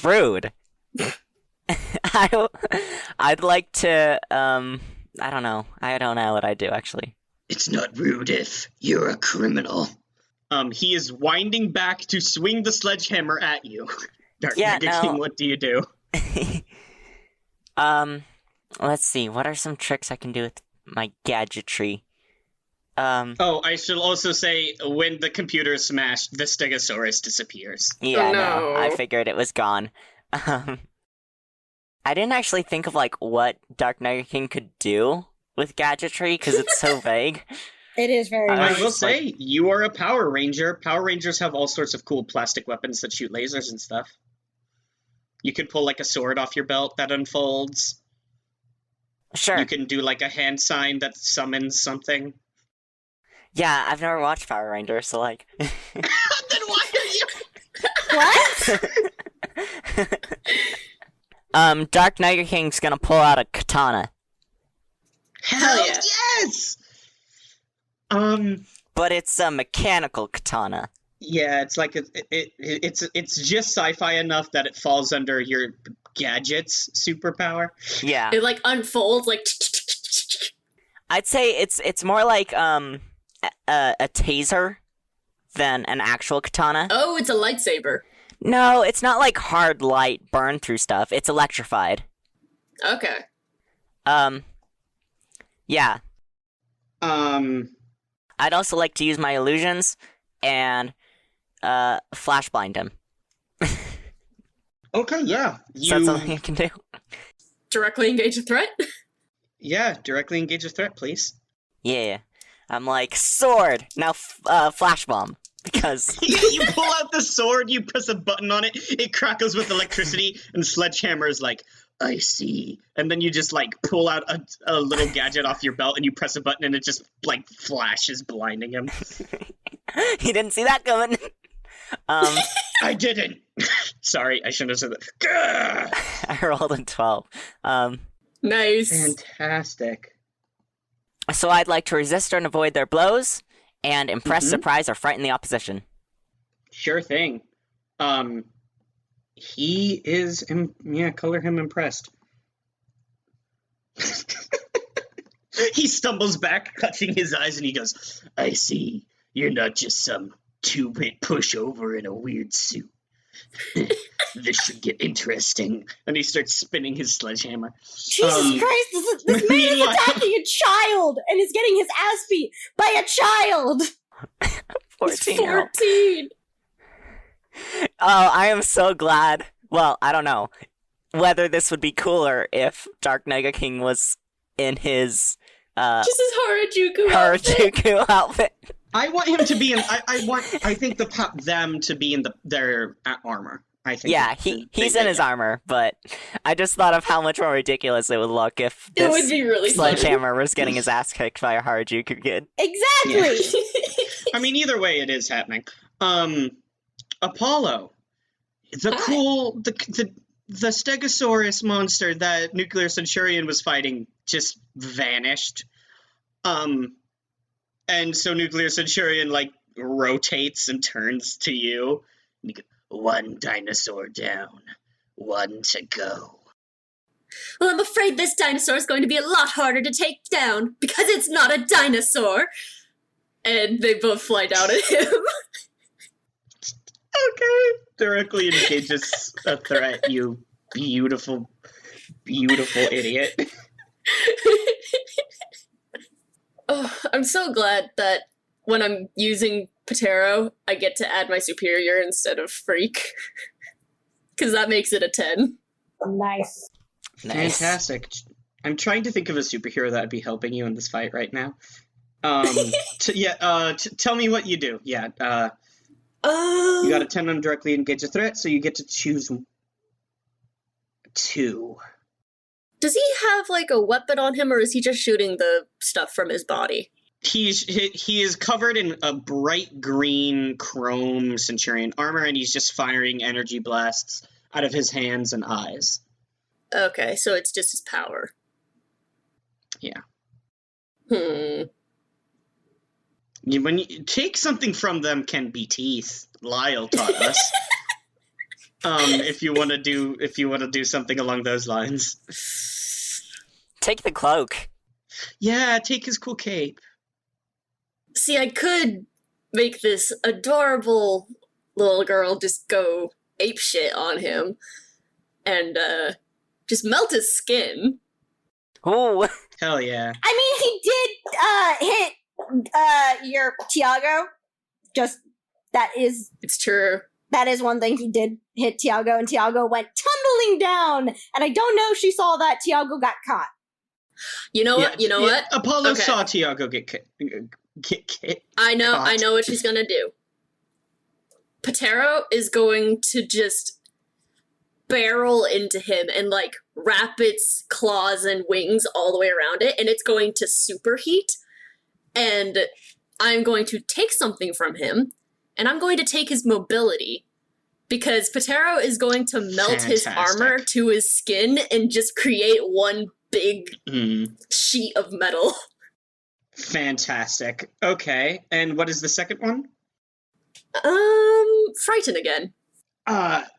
A: Rude. I'd like to, I don't know. I don't know what I'd do, actually.
B: It's not rude if you're a criminal. He is winding back to swing the sledgehammer at you. Dark Niger King, what do you do?
A: Let's see. What are some tricks I can do with my gadgetry?
B: Oh, I should also say, when the computer is smashed, the Stegosaurus disappears.
A: Yeah,
C: Oh,
A: no.
C: no.
A: I figured it was gone. I didn't actually think of, like, what Dark Niger King could do with gadgetry, because it's so vague.
D: It is very
A: I
B: I
D: nice.
B: will say, you are a Power Ranger. Power Rangers have all sorts of cool plastic weapons that shoot lasers and stuff. You could pull, like, a sword off your belt that unfolds.
A: Sure.
B: You can do, like, a hand sign that summons something.
A: Yeah, I've never watched Power Rangers, so, like...
B: Then why are you...
D: What?
A: Dark Niger King's gonna pull out a katana.
B: Hell
C: yeah.
B: yes!
A: But it's a mechanical katana.
B: Yeah, it's like it's just sci-fi enough that it falls under your gadgets superpower.
A: Yeah.
C: It like unfolds like.
A: I'd say it's more like, a taser than an actual katana.
C: Oh, it's a lightsaber.
A: No, it's not like hard light burn through stuff. It's electrified.
C: Okay.
A: Yeah.
B: Um,
A: I'd also like to use my illusions and flash blind him.
B: okay, yeah.
A: Is that something I can do?
C: Directly engage a threat.
B: Yeah, directly engage a threat, please.
A: Yeah. I'm like, sword! Now flash bomb. Because
B: You pull out the sword, you press a button on it, it crackles with electricity, and Sledgehammer is like, I see. And then you just, like, pull out a little gadget off your belt, and you press a button, and it just, like, flashes, blinding him.
A: he didn't see that coming.
B: I didn't! Sorry, I shouldn't have said that. Gah!
A: I rolled a 12.
C: Nice.
B: Fantastic.
A: So I'd like to resist and avoid their blows, and impress,
B: Mhm.
A: surprise, or frighten the opposition.
B: Sure thing. He is, color him impressed. He stumbles back, clutching his eyes, and he goes, I see. You're not just some two-bit pushover in a weird suit. This should get interesting. And he starts spinning his sledgehammer.
D: Jesus Christ, this man is
B: meanwhile-
D: attacking a child and is getting his ass beat by a child!
A: 14-year-old.
C: 14.
A: Oh, I am so glad. Well, I don't know whether this would be cooler if Dark Niger King was in his
C: Just his Harajuku outfit.
A: Harajuku outfit.
B: I want him to be in. I think them to be in their armor. I think.
A: Yeah, he's in his armor, but I just thought of how much more ridiculous it would look if
C: It would
A: this
C: be really funny.
A: Sledgehammer was getting his ass kicked by a Harajuku kid.
D: Exactly!
B: I mean, either way, it is happening. Apollo, the
C: Hi.
B: cool the Stegosaurus monster that Nuclear Centurion was fighting just vanished. And so Nuclear Centurion like rotates and turns to you. And you go, one dinosaur down, one to go.
C: Well, I'm afraid this dinosaur is going to be a lot harder to take down because it's not a dinosaur. And they both fly down at him.
B: Okay. Directly engages a threat, you beautiful, beautiful idiot.
C: Oh, I'm so glad that when I'm using Patero, I get to add my superior instead of freak. Because that makes it a 10.
D: Nice.
A: Nice.
B: Fantastic. I'm trying to think of a superhero that would be helping you in this fight right now. Tell me what you do. Yeah, you got a 10 on directly engage a threat, so you get to choose 2.
C: Does he have, like, a weapon on him, or is he just shooting the stuff from his body?
B: He is covered in a bright green chrome Centurion armor, and he's just firing energy blasts out of his hands and eyes.
C: Okay, so it's just his power.
B: Yeah.
C: Hmm.
B: When you take something from them can be teeth. Lyle taught us. If you want to do something along those lines.
A: Take the cloak.
B: Yeah, take his cool cape.
C: See, I could make this adorable little girl just go apeshit on him and just melt his skin.
A: Ooh.
B: Hell yeah.
D: I mean, he did hit your Tiago. Just
C: It's true.
D: that is one thing he did hit Tiago, and Tiago went tumbling down. And I don't know if she saw that Tiago got caught.
C: You know what? You know what?
B: Apollo
C: Okay.
B: saw Tiago get
C: I know
B: caught.
C: what she's gonna do. Patero is going to just barrel into him and, like, wrap its claws and wings all the way around it, and it's going to superheat. And I'm going to take something from him, and I'm going to take his mobility, because Patero is going to melt his
B: Fantastic.
C: armor to his skin and just create one big sheet of metal.
B: Fantastic. Okay, and what is the second one?
C: Frighten again.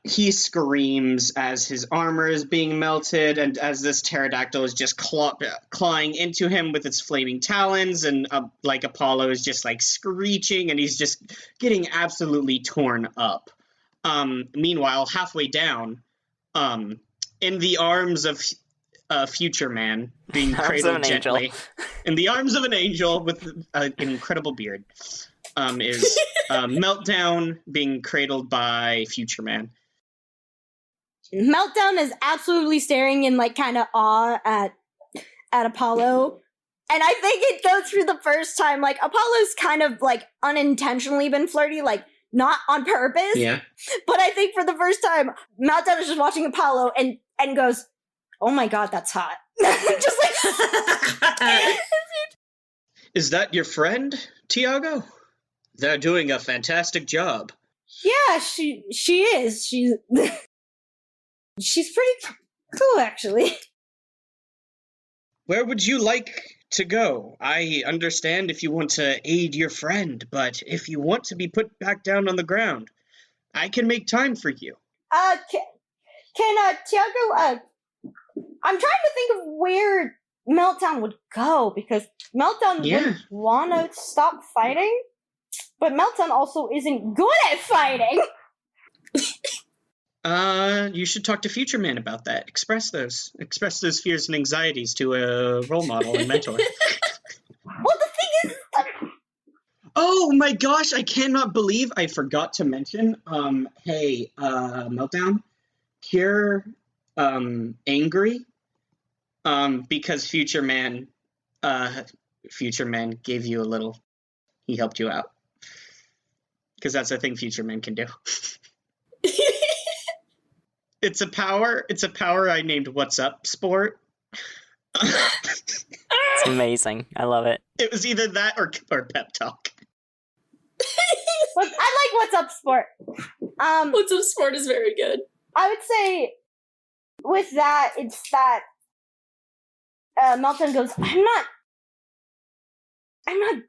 B: He screams as his armor is being melted, and as this pterodactyl is just clawing into him with its flaming talons, and like Apollo is just like screeching, and he's just getting absolutely torn up. Meanwhile, halfway down, in the arms of Future Man, being
A: Arms of
B: cradled
A: an angel.
B: gently, in the arms of an angel with an incredible beard, is Meltdown being cradled by Future Man.
D: Meltdown is absolutely staring in, like, kind of awe at Apollo. And I think it goes through the first time, like, Apollo's kind of, like, unintentionally been flirty, like, not on purpose.
B: Yeah.
D: But I think for the first time, Meltdown is just watching Apollo and goes, "Oh my god, that's hot." Just like...
B: Is that your friend, Tiago? They're doing a fantastic job.
D: Yeah, she is. She's pretty cool, actually.
B: Where would you like to go? I understand if you want to aid your friend, but if you want to be put back down on the ground, I can make time for you.
D: Can Tiago, I'm trying to think of where Meltdown would go, because Meltdown wouldn't want to stop fighting, but Meltdown also isn't good at fighting.
B: You should talk to Future Man about that. Express those fears and anxieties to a role model and mentor.
D: Well, the thing is,
B: Oh my gosh, I cannot believe I forgot to mention, hey, Meltdown, you're, angry, because Future Man gave you a little, he helped you out. Because that's a thing Future Man can do. It's a power I named What's Up Sport.
A: It's amazing. I love it.
B: It was either that or pep talk.
D: I like What's Up Sport.
C: What's Up Sport is very good.
D: I would say with that, it's that Melton goes, I'm not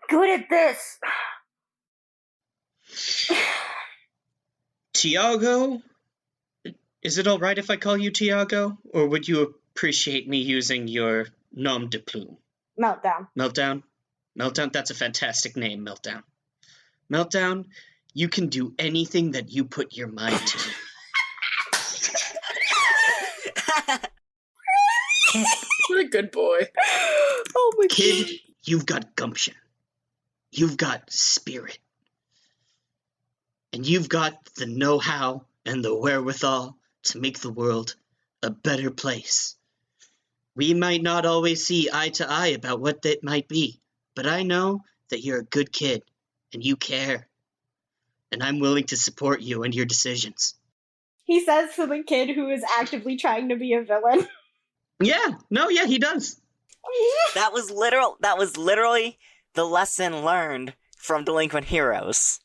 D: good at this.
B: Tiago? Is it alright if I call you Tiago? Or would you appreciate me using your nom de plume?
D: Meltdown.
B: Meltdown? Meltdown, that's a fantastic name, Meltdown. Meltdown, you can do anything that you put your mind to.
C: What a good boy.
D: Oh my
B: Kid, you've got gumption. You've got spirit. And you've got the know-how and the wherewithal to make the world a better place. We might not always see eye to eye about what that might be, but I know that you're a good kid and you care. And I'm willing to support you and your decisions.
D: He says to the kid who is actively trying to be a villain.
B: Yeah, he does.
A: That was literally the lesson learned from Delinquent Heroes.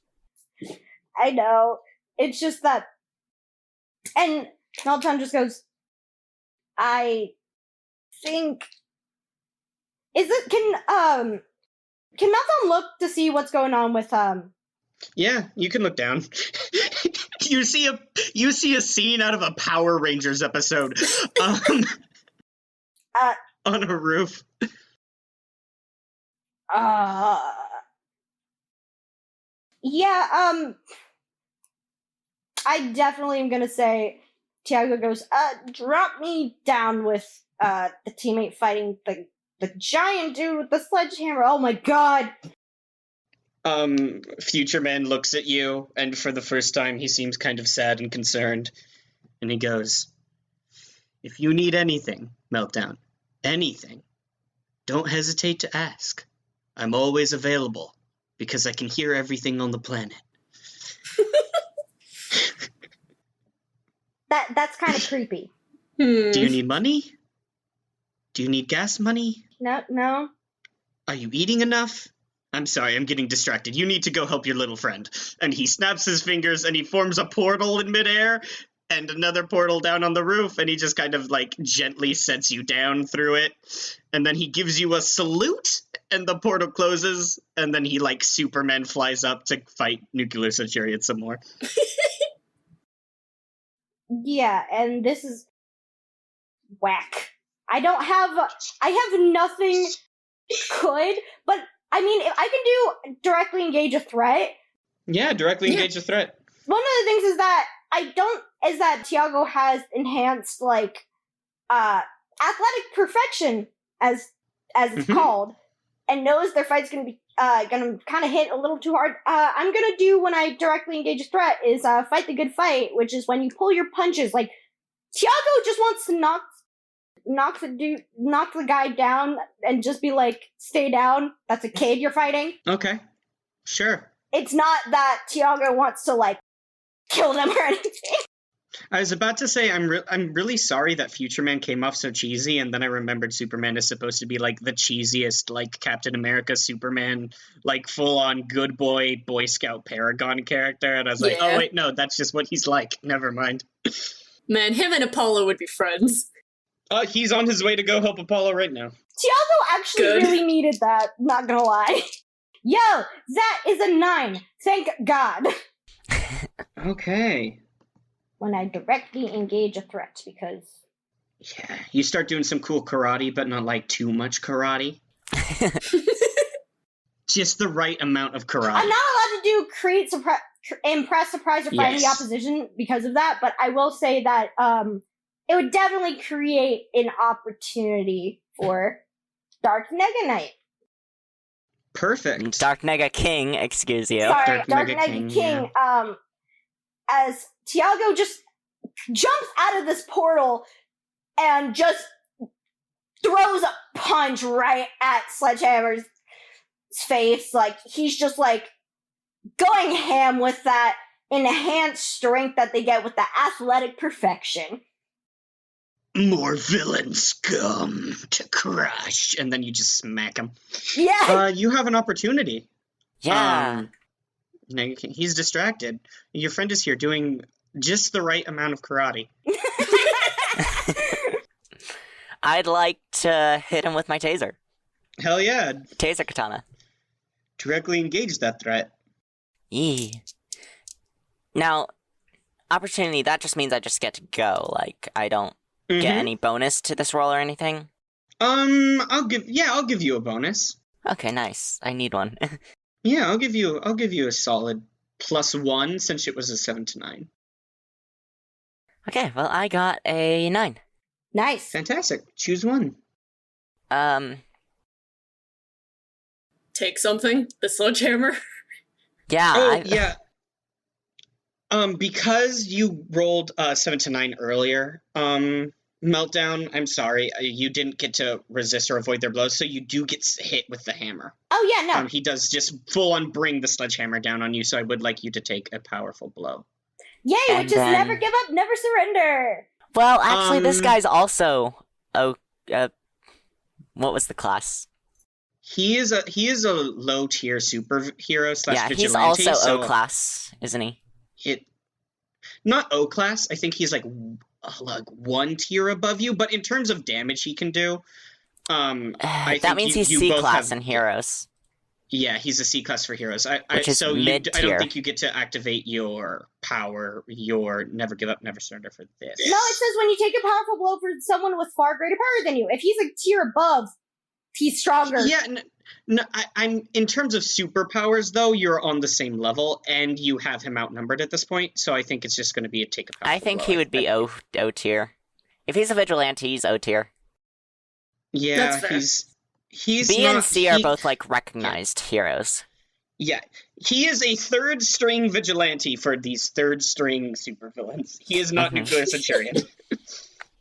D: I know. It's just that. And Melton just goes, I think. Can Melton look to see what's going on with,
B: Yeah, you can look down. You see a scene out of a Power Rangers episode. On a roof.
D: Yeah, I definitely am gonna say Tiago goes, drop me down with, the teammate fighting the giant dude with the sledgehammer. Oh my god!
B: Future Man looks at you, and for the first time he seems kind of sad and concerned. And he goes, if you need anything, Meltdown, anything, don't hesitate to ask. I'm always available, because I can hear everything on the planet.
D: That's kind of creepy.
B: Do you need money? Do you need gas money?
D: No.
B: Are you eating enough? I'm sorry, I'm getting distracted. You need to go help your little friend. And he snaps his fingers and he forms a portal in midair and another portal down on the roof, and he just kind of like gently sets you down through it. And then he gives you a salute and the portal closes, and then he like Superman flies up to fight Nuclear Centurion some more.
D: Yeah, and this is whack. I have nothing good, but I mean, if I can do directly engage a threat.
B: Yeah, directly engage a threat.
D: One of the things is that Tiago has enhanced like athletic perfection as it's called, and knows their fight's gonna be gonna kind of hit a little too hard. I'm gonna do when I directly engage a threat is fight the good fight, which is when you pull your punches. Like Tiago just wants to knock the guy down and just be like, stay down. That's a kid you're fighting.
B: Okay, sure.
D: It's not that Tiago wants to like kill them or anything.
B: I was about to say I'm really sorry that Future Man came off so cheesy, and then I remembered Superman is supposed to be like the cheesiest, like Captain America, Superman, like full on good Boy Scout Paragon character, and I was like, oh wait, no, that's just what he's like. Never mind.
C: Man, him and Apollo would be friends.
B: He's on his way to go help Apollo right now.
D: Tiago actually really needed that, not gonna lie. Yo, that is a 9. Thank God.
B: Okay.
D: When I directly engage a threat, because...
B: Yeah, you start doing some cool karate, but not like too much karate. Just the right amount of karate.
D: I'm not allowed to do create, impress, surprise, or frighten the opposition because of that, but I will say that it would definitely create an opportunity for Dark Nega Knight.
B: Perfect.
A: Dark Nega King, excuse you.
D: Sorry, Dark Nega King. Yeah. As Tiago just jumps out of this portal and just throws a punch right at Sledgehammer's face. Like, he's just like going ham with that enhanced strength that they get with the athletic perfection.
B: More villain scum to crush. And then you just smack him.
D: Yeah.
B: You have an opportunity.
A: Yeah.
B: He's distracted. Your friend is here doing just the right amount of karate.
A: I'd like to hit him with my taser.
B: Hell yeah.
A: Taser katana.
B: Directly engage that threat.
A: Yee. Now, opportunity, that just means I just get to go. Like, I don't get any bonus to this roll or anything?
B: I'll give you a bonus.
A: Okay, nice. I need one.
B: Yeah, I'll give you a solid +1 since it was a 7 to 9.
A: Okay, well, I got a 9.
D: Nice.
B: Fantastic. Choose one.
C: Take something? The sledgehammer?
A: Yeah.
B: Yeah. Because you rolled 7 to 9 earlier, Meltdown, I'm sorry, you didn't get to resist or avoid their blows, so you do get hit with the hammer.
D: Oh, yeah, no.
B: He does just full-on bring the sledgehammer down on you, so I would like you to take a powerful blow.
D: Yay, which is never give up, never surrender.
A: Well, actually, this guy's also oh, what was the class?
B: He is a low tier superhero slash
A: Yeah, he's
B: vigilante.
A: also O class, isn't he?
B: Not O class. I think he's like one tier above you. But in terms of damage he can do, I
A: That
B: think
A: means
B: you
A: he's C
B: both
A: class
B: have,
A: in heroes.
B: Yeah, he's a C class for heroes.
A: Which is
B: I
A: mid-tier.
B: don't think you get to activate your power, your never give up, never surrender for this.
D: No, it says when you take a powerful blow for someone with far greater power than you. If he's a tier above, he's stronger.
B: Yeah, no, I'm in terms of superpowers though. You're on the same level, and you have him outnumbered at this point. So I think it's just going to be a take a powerful
A: I think
B: blow.
A: he would be O tier. If he's a vigilante, he's O tier.
B: Yeah,
C: That's fair.
B: he's
A: B
B: not,
A: and C are both like recognized heroes.
B: Yeah, he is a third string vigilante for these third string supervillains. He is not Nuclear Centurion.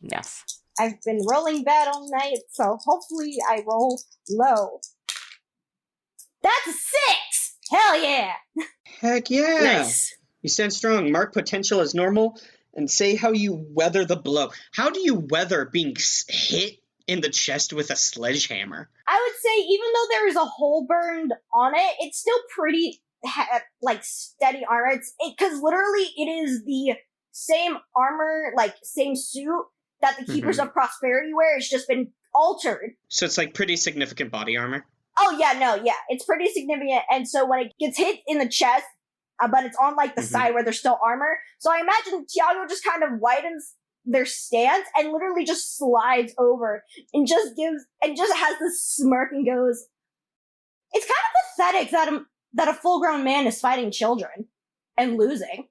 A: Yes.
D: I've been rolling bad all night, so hopefully I roll low. That's a 6! Hell yeah!
B: Heck yeah!
C: Nice.
B: You stand strong. Mark potential as normal, and say how you weather the blow. How do you weather being hit in the chest with a sledgehammer?
D: I would say even though there is a hole burned on it, it's still pretty steady armor. Because literally it is the same armor, like same suit that the Keepers of Prosperity wear. It's just been altered.
B: So it's like pretty significant body armor.
D: Oh yeah, no, yeah, it's pretty significant. And so when it gets hit in the chest, but it's on like the side where there's still armor. So I imagine Tiago just kind of widens their stance and literally just slides over and just has this smirk and goes, "It's kind of pathetic that a full-grown man is fighting children and losing."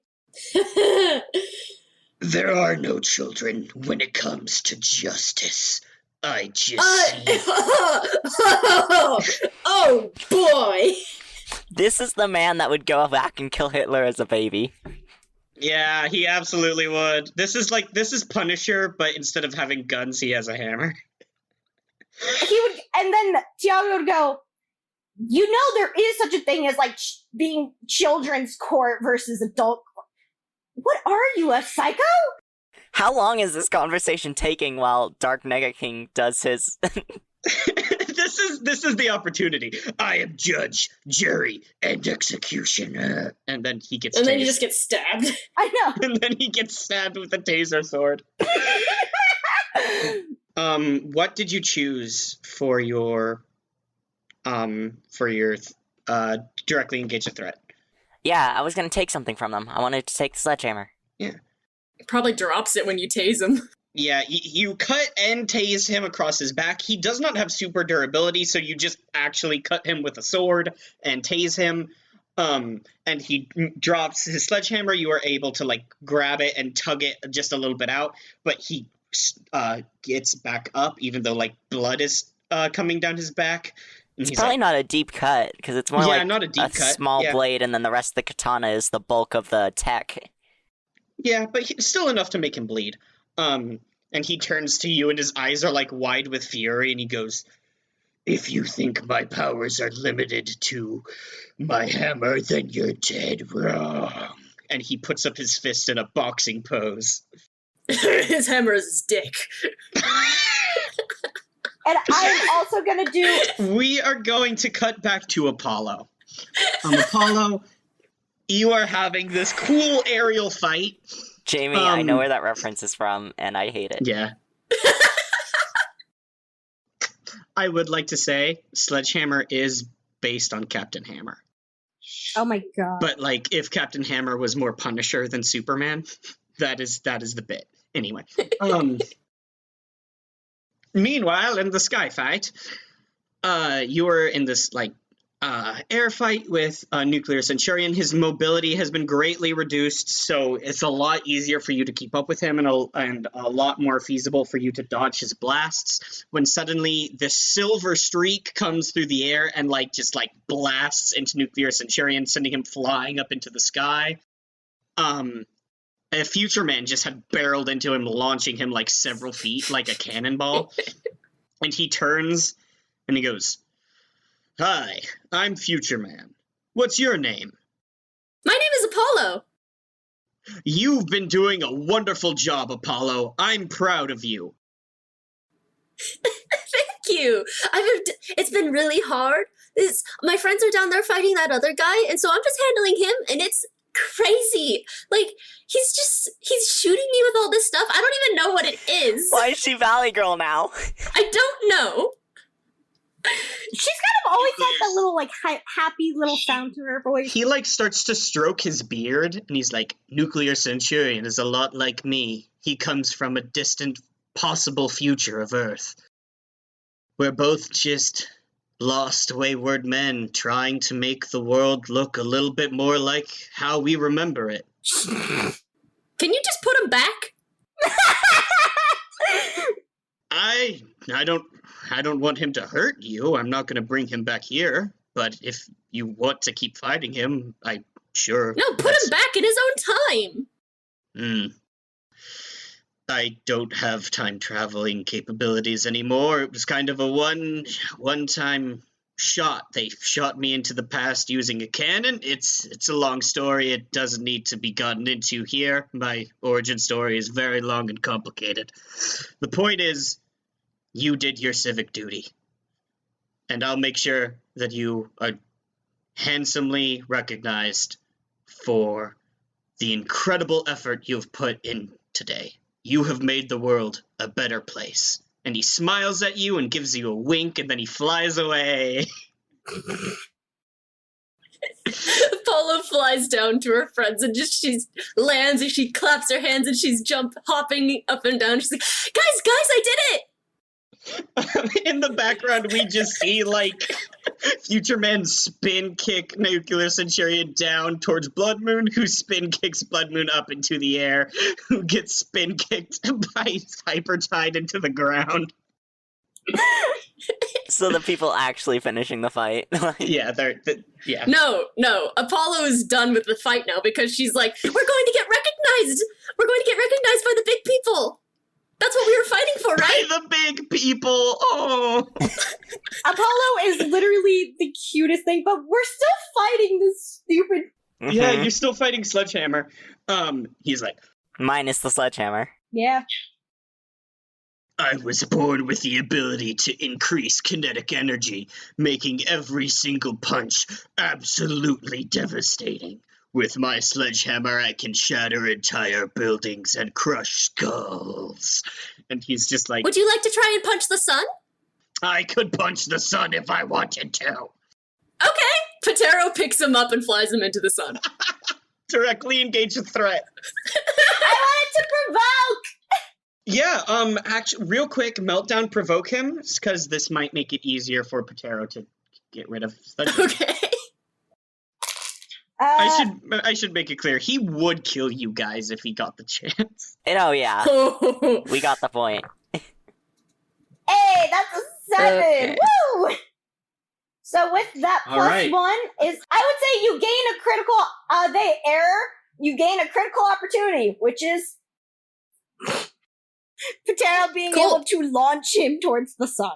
B: There are no children when it comes to justice. I just
C: oh boy.
A: This is the man that would go back and kill Hitler as a baby.
B: Yeah, he absolutely would. This is Punisher, but instead of having guns, he has a hammer.
D: And then Tiago would go, "You know there is such a thing as like being children's court versus adult court. What are you, a psycho?"
A: How long is this conversation taking while Dark Nega King does his...
B: This is the opportunity. I am judge, jury, and executioner. And then he gets
C: And then
B: tased.
C: you just get stabbed.
D: I know.
B: And then he gets stabbed with a taser sword. What did you choose for your directly engage a threat?
A: Yeah, I was gonna take something from them. I wanted to take the sledgehammer.
B: Yeah.
C: Probably drops it when you tase him.
B: Yeah, you cut and tase him across his back. He does not have super durability, so you just actually cut him with a sword and tase him. And he drops his sledgehammer. You are able to like grab it and tug it just a little bit out, but he gets back up, even though like blood is coming down his back. And
A: It's probably not a deep cut, because it's more like
B: not a deep cut.
A: small
B: Yeah.
A: blade, and then the rest of the katana is the bulk of the tech.
B: Yeah, but still enough to make him bleed. And he turns to you and his eyes are like wide with fury and he goes, "If you think my powers are limited to my hammer, then you're dead wrong." And he puts up his fist in a boxing pose.
C: His hammer is his dick.
D: And I'm also gonna do.
B: We are going to cut back to Apollo. Apollo, you are having this cool aerial fight.
A: Jamie, I know where that reference is from, and I hate it.
B: Yeah. I would like to say Sledgehammer is based on Captain Hammer.
D: Oh my god.
B: But like if Captain Hammer was more Punisher than Superman, that is the bit. Anyway. Meanwhile, in the sky fight, you were in this like air fight with Nuclear Centurion. His mobility has been greatly reduced, so it's a lot easier for you to keep up with him and a lot more feasible for you to dodge his blasts. When suddenly this silver streak comes through the air and just blasts into Nuclear Centurion, sending him flying up into the sky. A Future Man just had barreled into him, launching him several feet like a cannonball. And he turns and he goes, "Hi, I'm Future Man. What's your name?"
C: My name is Apollo.
B: "You've been doing a wonderful job, Apollo. I'm proud of you."
C: Thank you. It's been really hard. My friends are down there fighting that other guy, and so I'm just handling him, and it's crazy. Like, he's shooting me with all this stuff. I don't even know what it is.
A: Why is she Valley Girl now?
C: I don't know.
D: She's kind of always had that little, like, happy little sound to her voice.
B: He, like, starts to stroke his beard, and he's like, Nuclear Centurion is a lot like me. He comes from a distant, possible future of Earth. We're both just lost, wayward men trying to make the world look a little bit more like how we remember it.
C: Can you just put him back?
B: I don't want him to hurt you. I'm not going to bring him back here. But if you want to keep fighting him, sure.
C: No, put him back in his own time.
B: I don't have time traveling capabilities anymore. It was kind of a one-time shot. They shot me into the past using a cannon. It's a long story. It doesn't need to be gotten into here. My origin story is very long and complicated. The point is, you did your civic duty. And I'll make sure that you are handsomely recognized for the incredible effort you've put in today. You have made the world a better place. And he smiles at you and gives you a wink, and then he flies away.
C: Apollo flies down to her friends and she lands and she claps her hands and she's hopping up and down. She's like, guys, I did it!
B: In the background, we just see, like, Future Man spin kick Nuclear Centurion down towards Blood Moon, who spin kicks Blood Moon up into the air, who gets spin kicked by Hyper tied into the ground.
A: So the people actually finishing the fight.
B: Yeah, yeah.
C: No, Apollo is done with the fight now because she's like, we're going to get recognized! We're going to get recognized by the big people! That's what we were fighting for, right?
B: By the big people! Oh!
D: Apollo is literally the cutest thing, but we're still fighting this stupid...
B: Yeah, you're still fighting Sledgehammer. He's like...
A: Minus the sledgehammer.
D: Yeah.
B: I was born with the ability to increase kinetic energy, making every single punch absolutely devastating. With my sledgehammer, I can shatter entire buildings and crush skulls. And he's just like...
C: Would you like to try and punch the sun?
B: I could punch the sun if I wanted to.
C: Okay. Patero picks him up and flies him into the sun.
B: Directly engage a threat.
D: I wanted to provoke!
B: Yeah, actually, real quick, Meltdown provoke him, because this might make it easier for Patero to get rid of Sledgehammer.
C: Okay.
B: I should make it clear, he would kill you guys if he got the chance.
A: Oh, yeah. We got the point.
D: Hey, that's a 7!
C: Okay.
D: Woo! So with that
B: All
D: plus
B: right.
D: 1 is, I would say you gain a critical, you gain a critical opportunity, which is Patero being
C: Cool.
D: able to launch him towards the sun.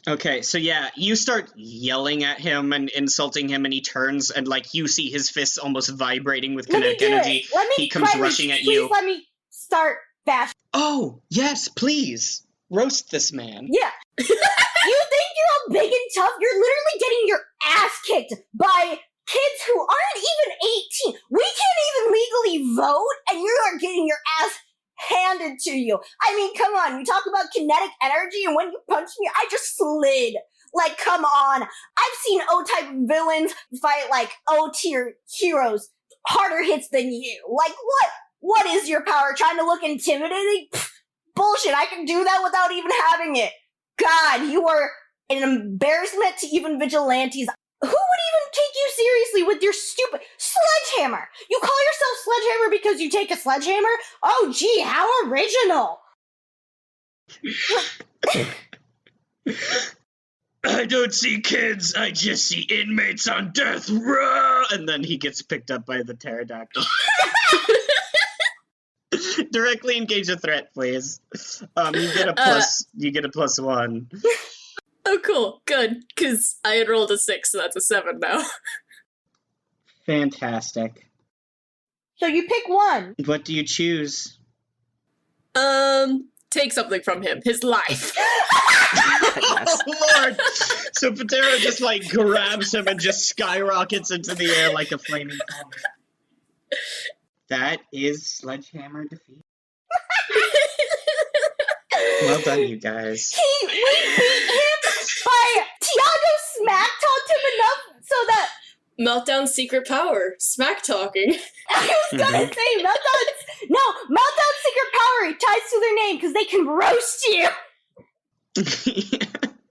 B: Okay, so yeah, you start yelling at him and insulting him, and he turns, and like you see his fists almost vibrating with
D: Let me
B: kinetic
D: do
B: energy.
D: it. Let me
B: He comes rushing at you.
D: Please let me start bashing.
B: Oh, yes, please. Roast this man.
D: Yeah. You think you're all big and tough? You're literally getting your ass kicked by kids who aren't even 18. We can't even legally vote, and you are getting your ass handed to you. I mean, come on. You talk about kinetic energy, and when you punched me, I just slid. Like, come on. I've seen O-type villains fight, like, O-tier heroes. Harder hits than you. Like, what? What is your power? Trying to look intimidating? Pfft, bullshit. I can do that without even having it. God, you are an embarrassment to even vigilantes. Who would even take you seriously with your stupid sledgehammer? You call yourself Sledgehammer because you take a sledgehammer? Oh, gee, how original.
B: I don't see kids, I just see inmates on death row! And then he gets picked up by the pterodactyl. Directly engage a threat, please. You get a plus 1.
C: Oh, cool. Good. Because I had rolled a 6, so that's a 7 now.
B: Fantastic.
D: So you pick one.
B: What do you choose?
C: take something from him. His life.
B: Oh, Lord! So Patero just, like, grabs him and just skyrockets into the air like a flaming comet. That is Sledgehammer defeat. Well done, you guys.
D: We beat him by Tiago smack talked him enough so that
C: Meltdown's secret power. Smack talking.
D: I was gonna say Meltdown's secret power ties to their name because they can roast you.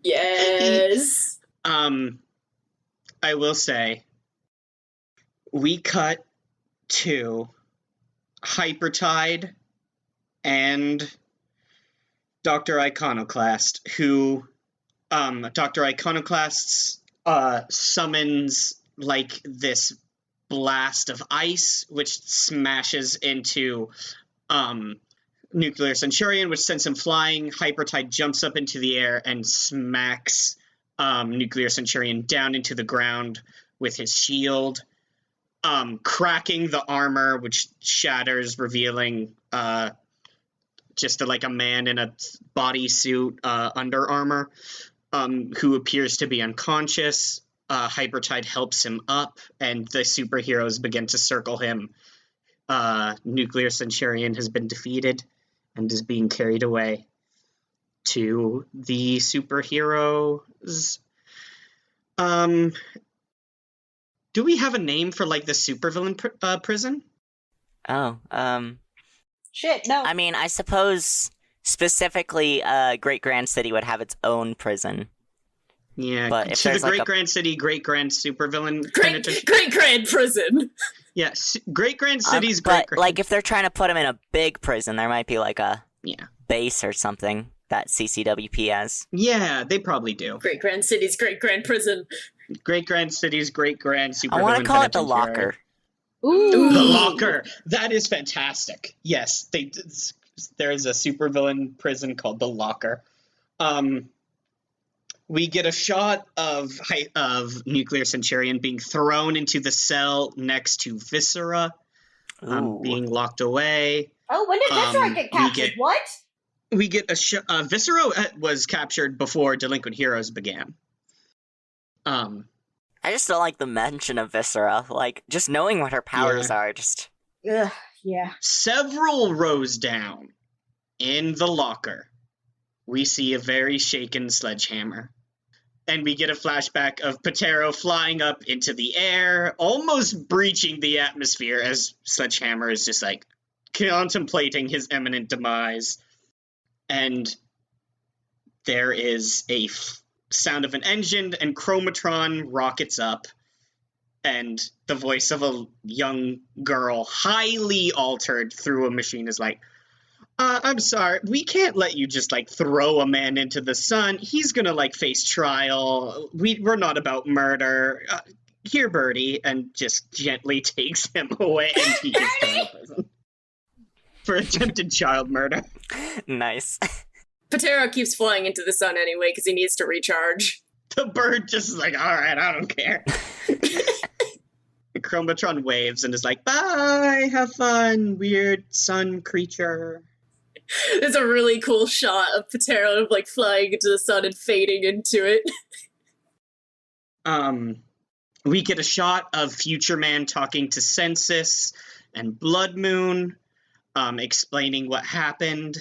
C: Yes.
B: I will say, we cut to Hypertide and Dr. Iconoclast, who, Dr. Iconoclast, summons, like, this blast of ice, which smashes into, Nuclear Centurion, which sends him flying. Hypertide jumps up into the air and smacks, Nuclear Centurion down into the ground with his shield, cracking the armor, which shatters, revealing, just like a man in a bodysuit, under armor, who appears to be unconscious. Hypertide helps him up, and the superheroes begin to circle him. Nuclear Centurion has been defeated and is being carried away to the superheroes. Do we have a name for, like, the supervillain prison?
A: Oh,
D: Shit, no.
A: I mean, I suppose specifically, Great Grand City would have its own prison.
B: Yeah,
A: But if
B: to the
A: there's, like,
B: Great
A: a-
B: Grand City, Great Grand Supervillain.
C: Great Grand Prison.
B: Yeah, Great Grand City's
A: but,
B: Great
A: like, if they're trying to put him in a big prison, there might be, like, a
B: Yeah.
A: base or something that CCWP has.
B: Yeah, they probably do.
C: Great Grand City's Great Grand Prison.
B: Great Grand City's Great Grand Supervillain.
A: I want to call it the
B: Penitentiary.
A: Locker.
D: Ooh.
B: The Locker. That is fantastic. Yes, there's a supervillain prison called the Locker. We get a shot of Nuclear Centurion being thrown into the cell next to Viscera,
A: Ooh.
B: being locked away.
D: Oh, when did Viscera get captured? What?
B: We get a Viscera was captured before Delinquent Heroes began.
A: I just don't like the mention of Viscera. Like, just knowing what her powers are, just...
D: Ugh, yeah.
B: Several rows down in the locker, we see a very shaken Sledgehammer. And we get a flashback of Patero flying up into the air, almost breaching the atmosphere as Sledgehammer is just, like, contemplating his imminent demise. And there is a sound of an engine, and Chromatron rockets up, and the voice of a young girl, highly altered through a machine, is like, I'm sorry, we can't let you just, like, throw a man into the sun. He's gonna, like, face trial. We're not about murder. Here, Birdie, and just gently takes him away, and he gets thrown to prison for attempted child murder.
A: Nice.
C: Patero keeps flying into the sun anyway because he needs to recharge.
B: The bird just is like, all right, I don't care. The Chromatron waves and is like, bye, have fun, weird sun creature.
C: There's a really cool shot of Patero, like, flying into the sun and fading into it.
B: We get a shot of Future Man talking to Census and Blood Moon, explaining what happened.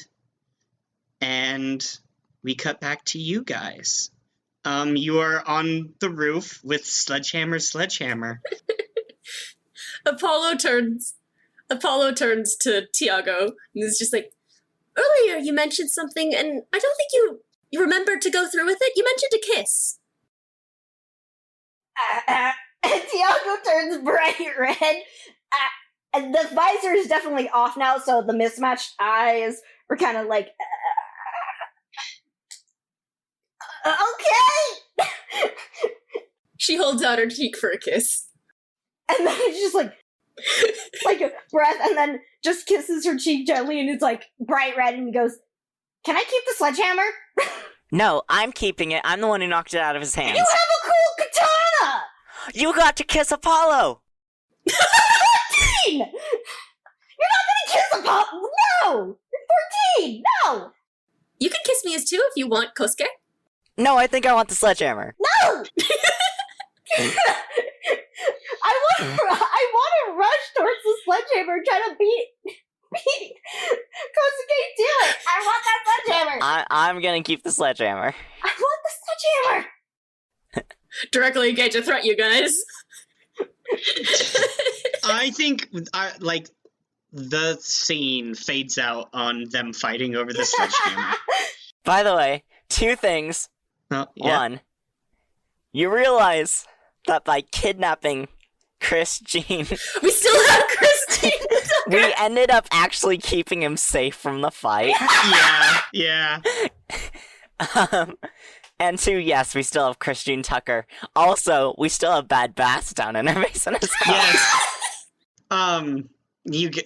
B: And we cut back to you guys. You are on the roof with Sledgehammer.
C: Apollo turns to Tiago and is just like, earlier you mentioned something and I don't think you remembered to go through with it. You mentioned a kiss.
D: And Tiago turns bright red. And the visor is definitely off now, so the mismatched eyes were kind of like, okay.
C: She holds out her cheek for a kiss.
D: And then it's just like a breath, and then just kisses her cheek gently, and it's like bright red, and he goes, "Can I keep the sledgehammer?"
A: No, I'm keeping it. I'm the one who knocked it out of his hands.
D: You have a cool katana.
A: You got to kiss Apollo!
D: 14! You're not gonna kiss Apollo. No, you're 14. No.
C: You can kiss me as too if you want, Kosuke.
A: No, I think I want the sledgehammer.
D: No! I want to rush towards the sledgehammer and try to beat Kosuke to it. I want that sledgehammer.
A: I'm gonna keep the sledgehammer.
D: I want the sledgehammer.
C: Directly engage a threat, you guys.
B: I think, the scene fades out on them fighting over the sledgehammer.
A: By the way, 2 things.
B: Oh, yeah.
A: 1, you realize that by kidnapping Jean,
C: We still have Christine.
A: we ended up actually keeping him safe from the fight.
B: Yeah.
A: And 2, yes, we still have Christine Tucker. Also, we still have Bad Bass down in our basement as well.
B: Yes.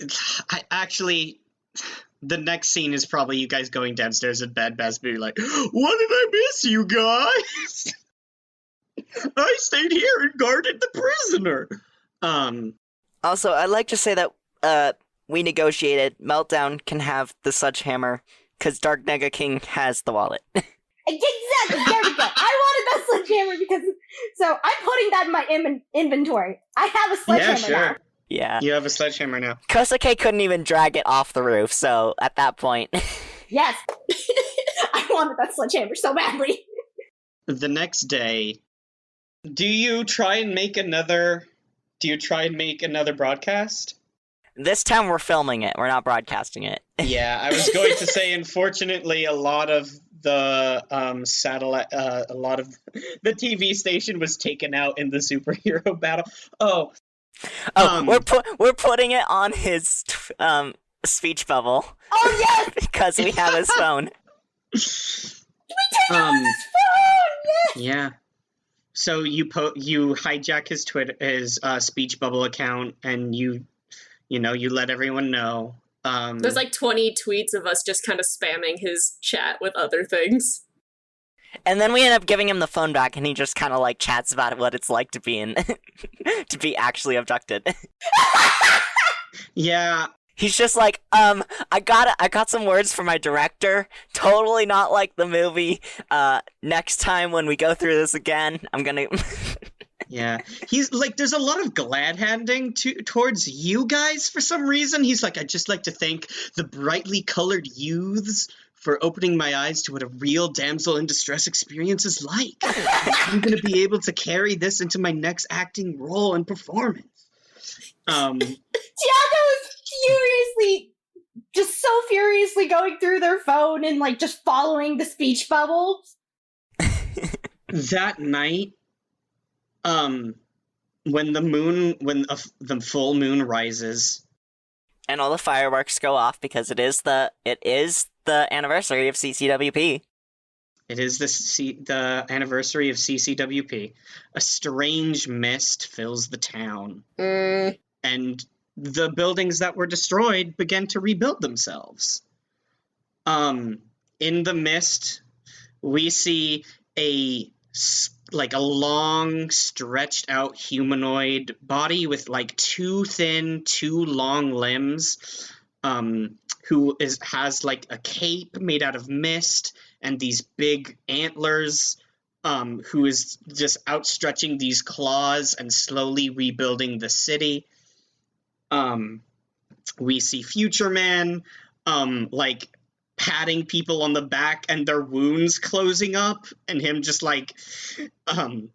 B: The next scene is probably you guys going downstairs and Bad Bass being like, "What did I miss, you guys? I stayed here and guarded the prisoner."
A: Also, I'd like to say that we negotiated Meltdown can have the sledgehammer because Dark Nega King has the wallet.
D: Exactly. There we go. I wanted that sledgehammer because so I'm putting that in my inventory. I have a sledgehammer now.
A: Yeah.
B: You have a sledgehammer now.
A: Kosuke couldn't even drag it off the roof, so at that point...
D: Yes. I wanted that sledgehammer so badly.
B: The next day, do you try and make another broadcast?
A: This time we're filming it, we're not broadcasting it.
B: Yeah, I was going to say, unfortunately, a lot of the satellite, a lot of the TV station was taken out in the superhero battle.
A: We're putting it on his speech bubble.
D: Oh yes,
A: because we have his phone.
D: we take it on his phone. Yes.
B: Yeah. So you hijack his speech bubble account, and you let everyone know.
C: There's like 20 tweets of us just kind of spamming his chat with other things.
A: And then we end up giving him the phone back, and he just kind of like chats about what it's like to be to be actually abducted.
B: Yeah.
A: He's just like, I got some words for my director. Totally not like the movie. Next time when we go through this again, I'm gonna.
B: Yeah, he's like, there's a lot of glad handing towards you guys for some reason. He's like, I'd just like to thank the brightly colored youths for opening my eyes to what a real damsel in distress experience is like. I'm going to be able to carry this into my next acting role and performance.
D: Tiago is so furiously going through their phone and like just following the speech bubbles.
B: That night, when the full moon rises,
A: and all the fireworks go off because it is the anniversary of CCWP.
B: It is the anniversary of CCWP. A strange mist fills the town, and the buildings that were destroyed began to rebuild themselves. In the mist, we see a long, stretched out humanoid body with like two long limbs, who has like a cape made out of mist and these big antlers, who is just outstretching these claws and slowly rebuilding the city. We see Future Man, like patting people on the back and their wounds closing up, and him just like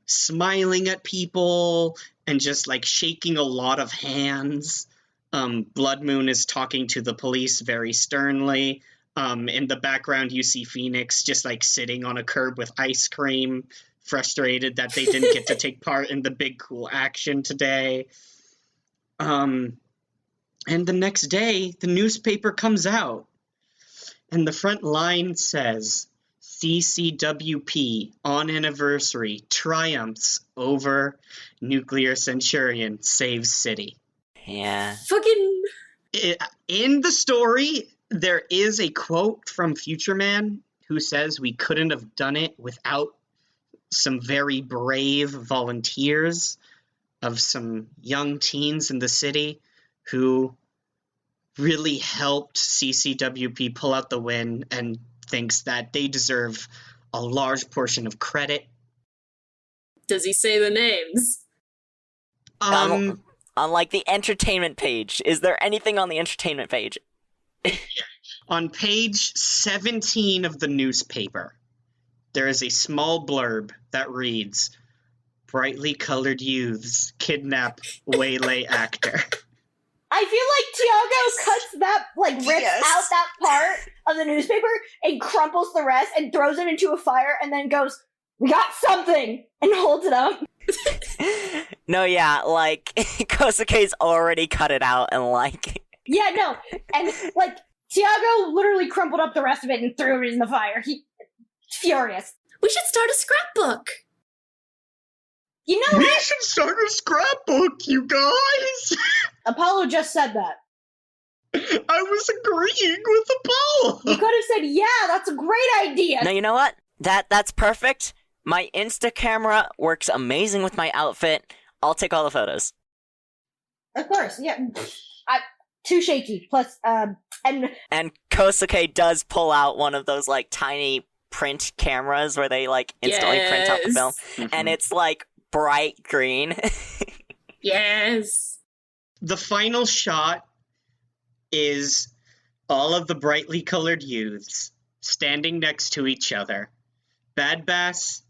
B: smiling at people and just like shaking a lot of hands. Blood Moon is talking to the police very sternly. In the background you see Phoenix just like sitting on a curb with ice cream, frustrated that they didn't get to take part in the big cool action today. And the next day the newspaper comes out, and the front line says, CCWP on anniversary triumphs over Nuclear Centurion saves city.
A: Yeah.
C: Fucking...
B: In the story, there is a quote from Future Man who says we couldn't have done it without some very brave volunteers of some young teens in the city who really helped CCWP pull out the win and thinks that they deserve a large portion of credit.
C: Does he say the names?
A: On like the entertainment page. Is there anything on the entertainment page?
B: On page 17 of the newspaper, there is a small blurb that reads, "Brightly colored youths kidnap waylay actor."
D: I feel like Tiago cuts that, rips out that part of the newspaper and crumples the rest and throws it into a fire and then goes, "We got something!" and holds it up.
A: No, yeah, Kosuke's already cut it out and
D: Yeah, no. And, Tiago literally crumpled up the rest of it and threw it in the fire. He's furious.
C: We should start a scrapbook.
D: You know
B: We
D: what?
B: should start a scrapbook, you guys!
D: Apollo just said that.
B: I was agreeing with Apollo!
D: You could have said, yeah, that's a great idea.
A: No, you know what? That's perfect. My Insta camera works amazing with my outfit. I'll take all the photos.
D: Of course, yeah. Too shaky. Plus, and
A: Kosuke does pull out one of those tiny print cameras where they instantly print out the film, and it's bright green.
C: Yes.
B: The final shot is all of the brightly colored youths standing next to each other. Bad Bass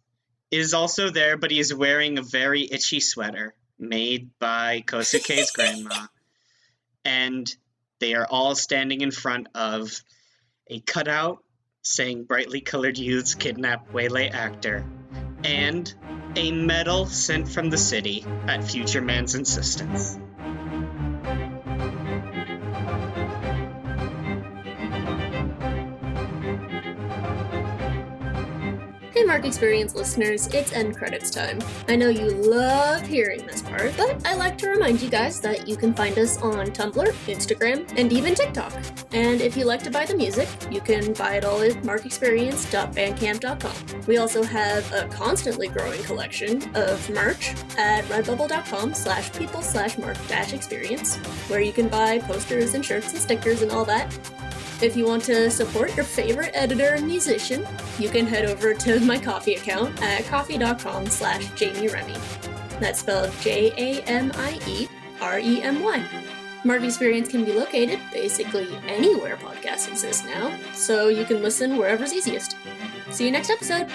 B: is also there, but he is wearing a very itchy sweater made by Kosuke's grandma. And they are all standing in front of a cutout saying "Brightly colored youths kidnap waylay actor," and a medal sent from the city at Future Man's insistence.
C: Hey Mark Experience listeners, it's end credits time. I know you love hearing this part, but I like to remind you guys that you can find us on Tumblr, Instagram, and even TikTok. And if you like to buy the music, you can buy it all at markexperience.bandcamp.com. We also have a constantly growing collection of merch at redbubble.com/people/mark-experience, where you can buy posters and shirts and stickers and all that. If you want to support your favorite editor and musician, you can head over to my Ko-fi account at ko-fi.com/Jamie Remy. That's spelled JAMIEREMY. Mark Experience can be located basically anywhere podcasts exist now, so you can listen wherever's easiest. See you next episode!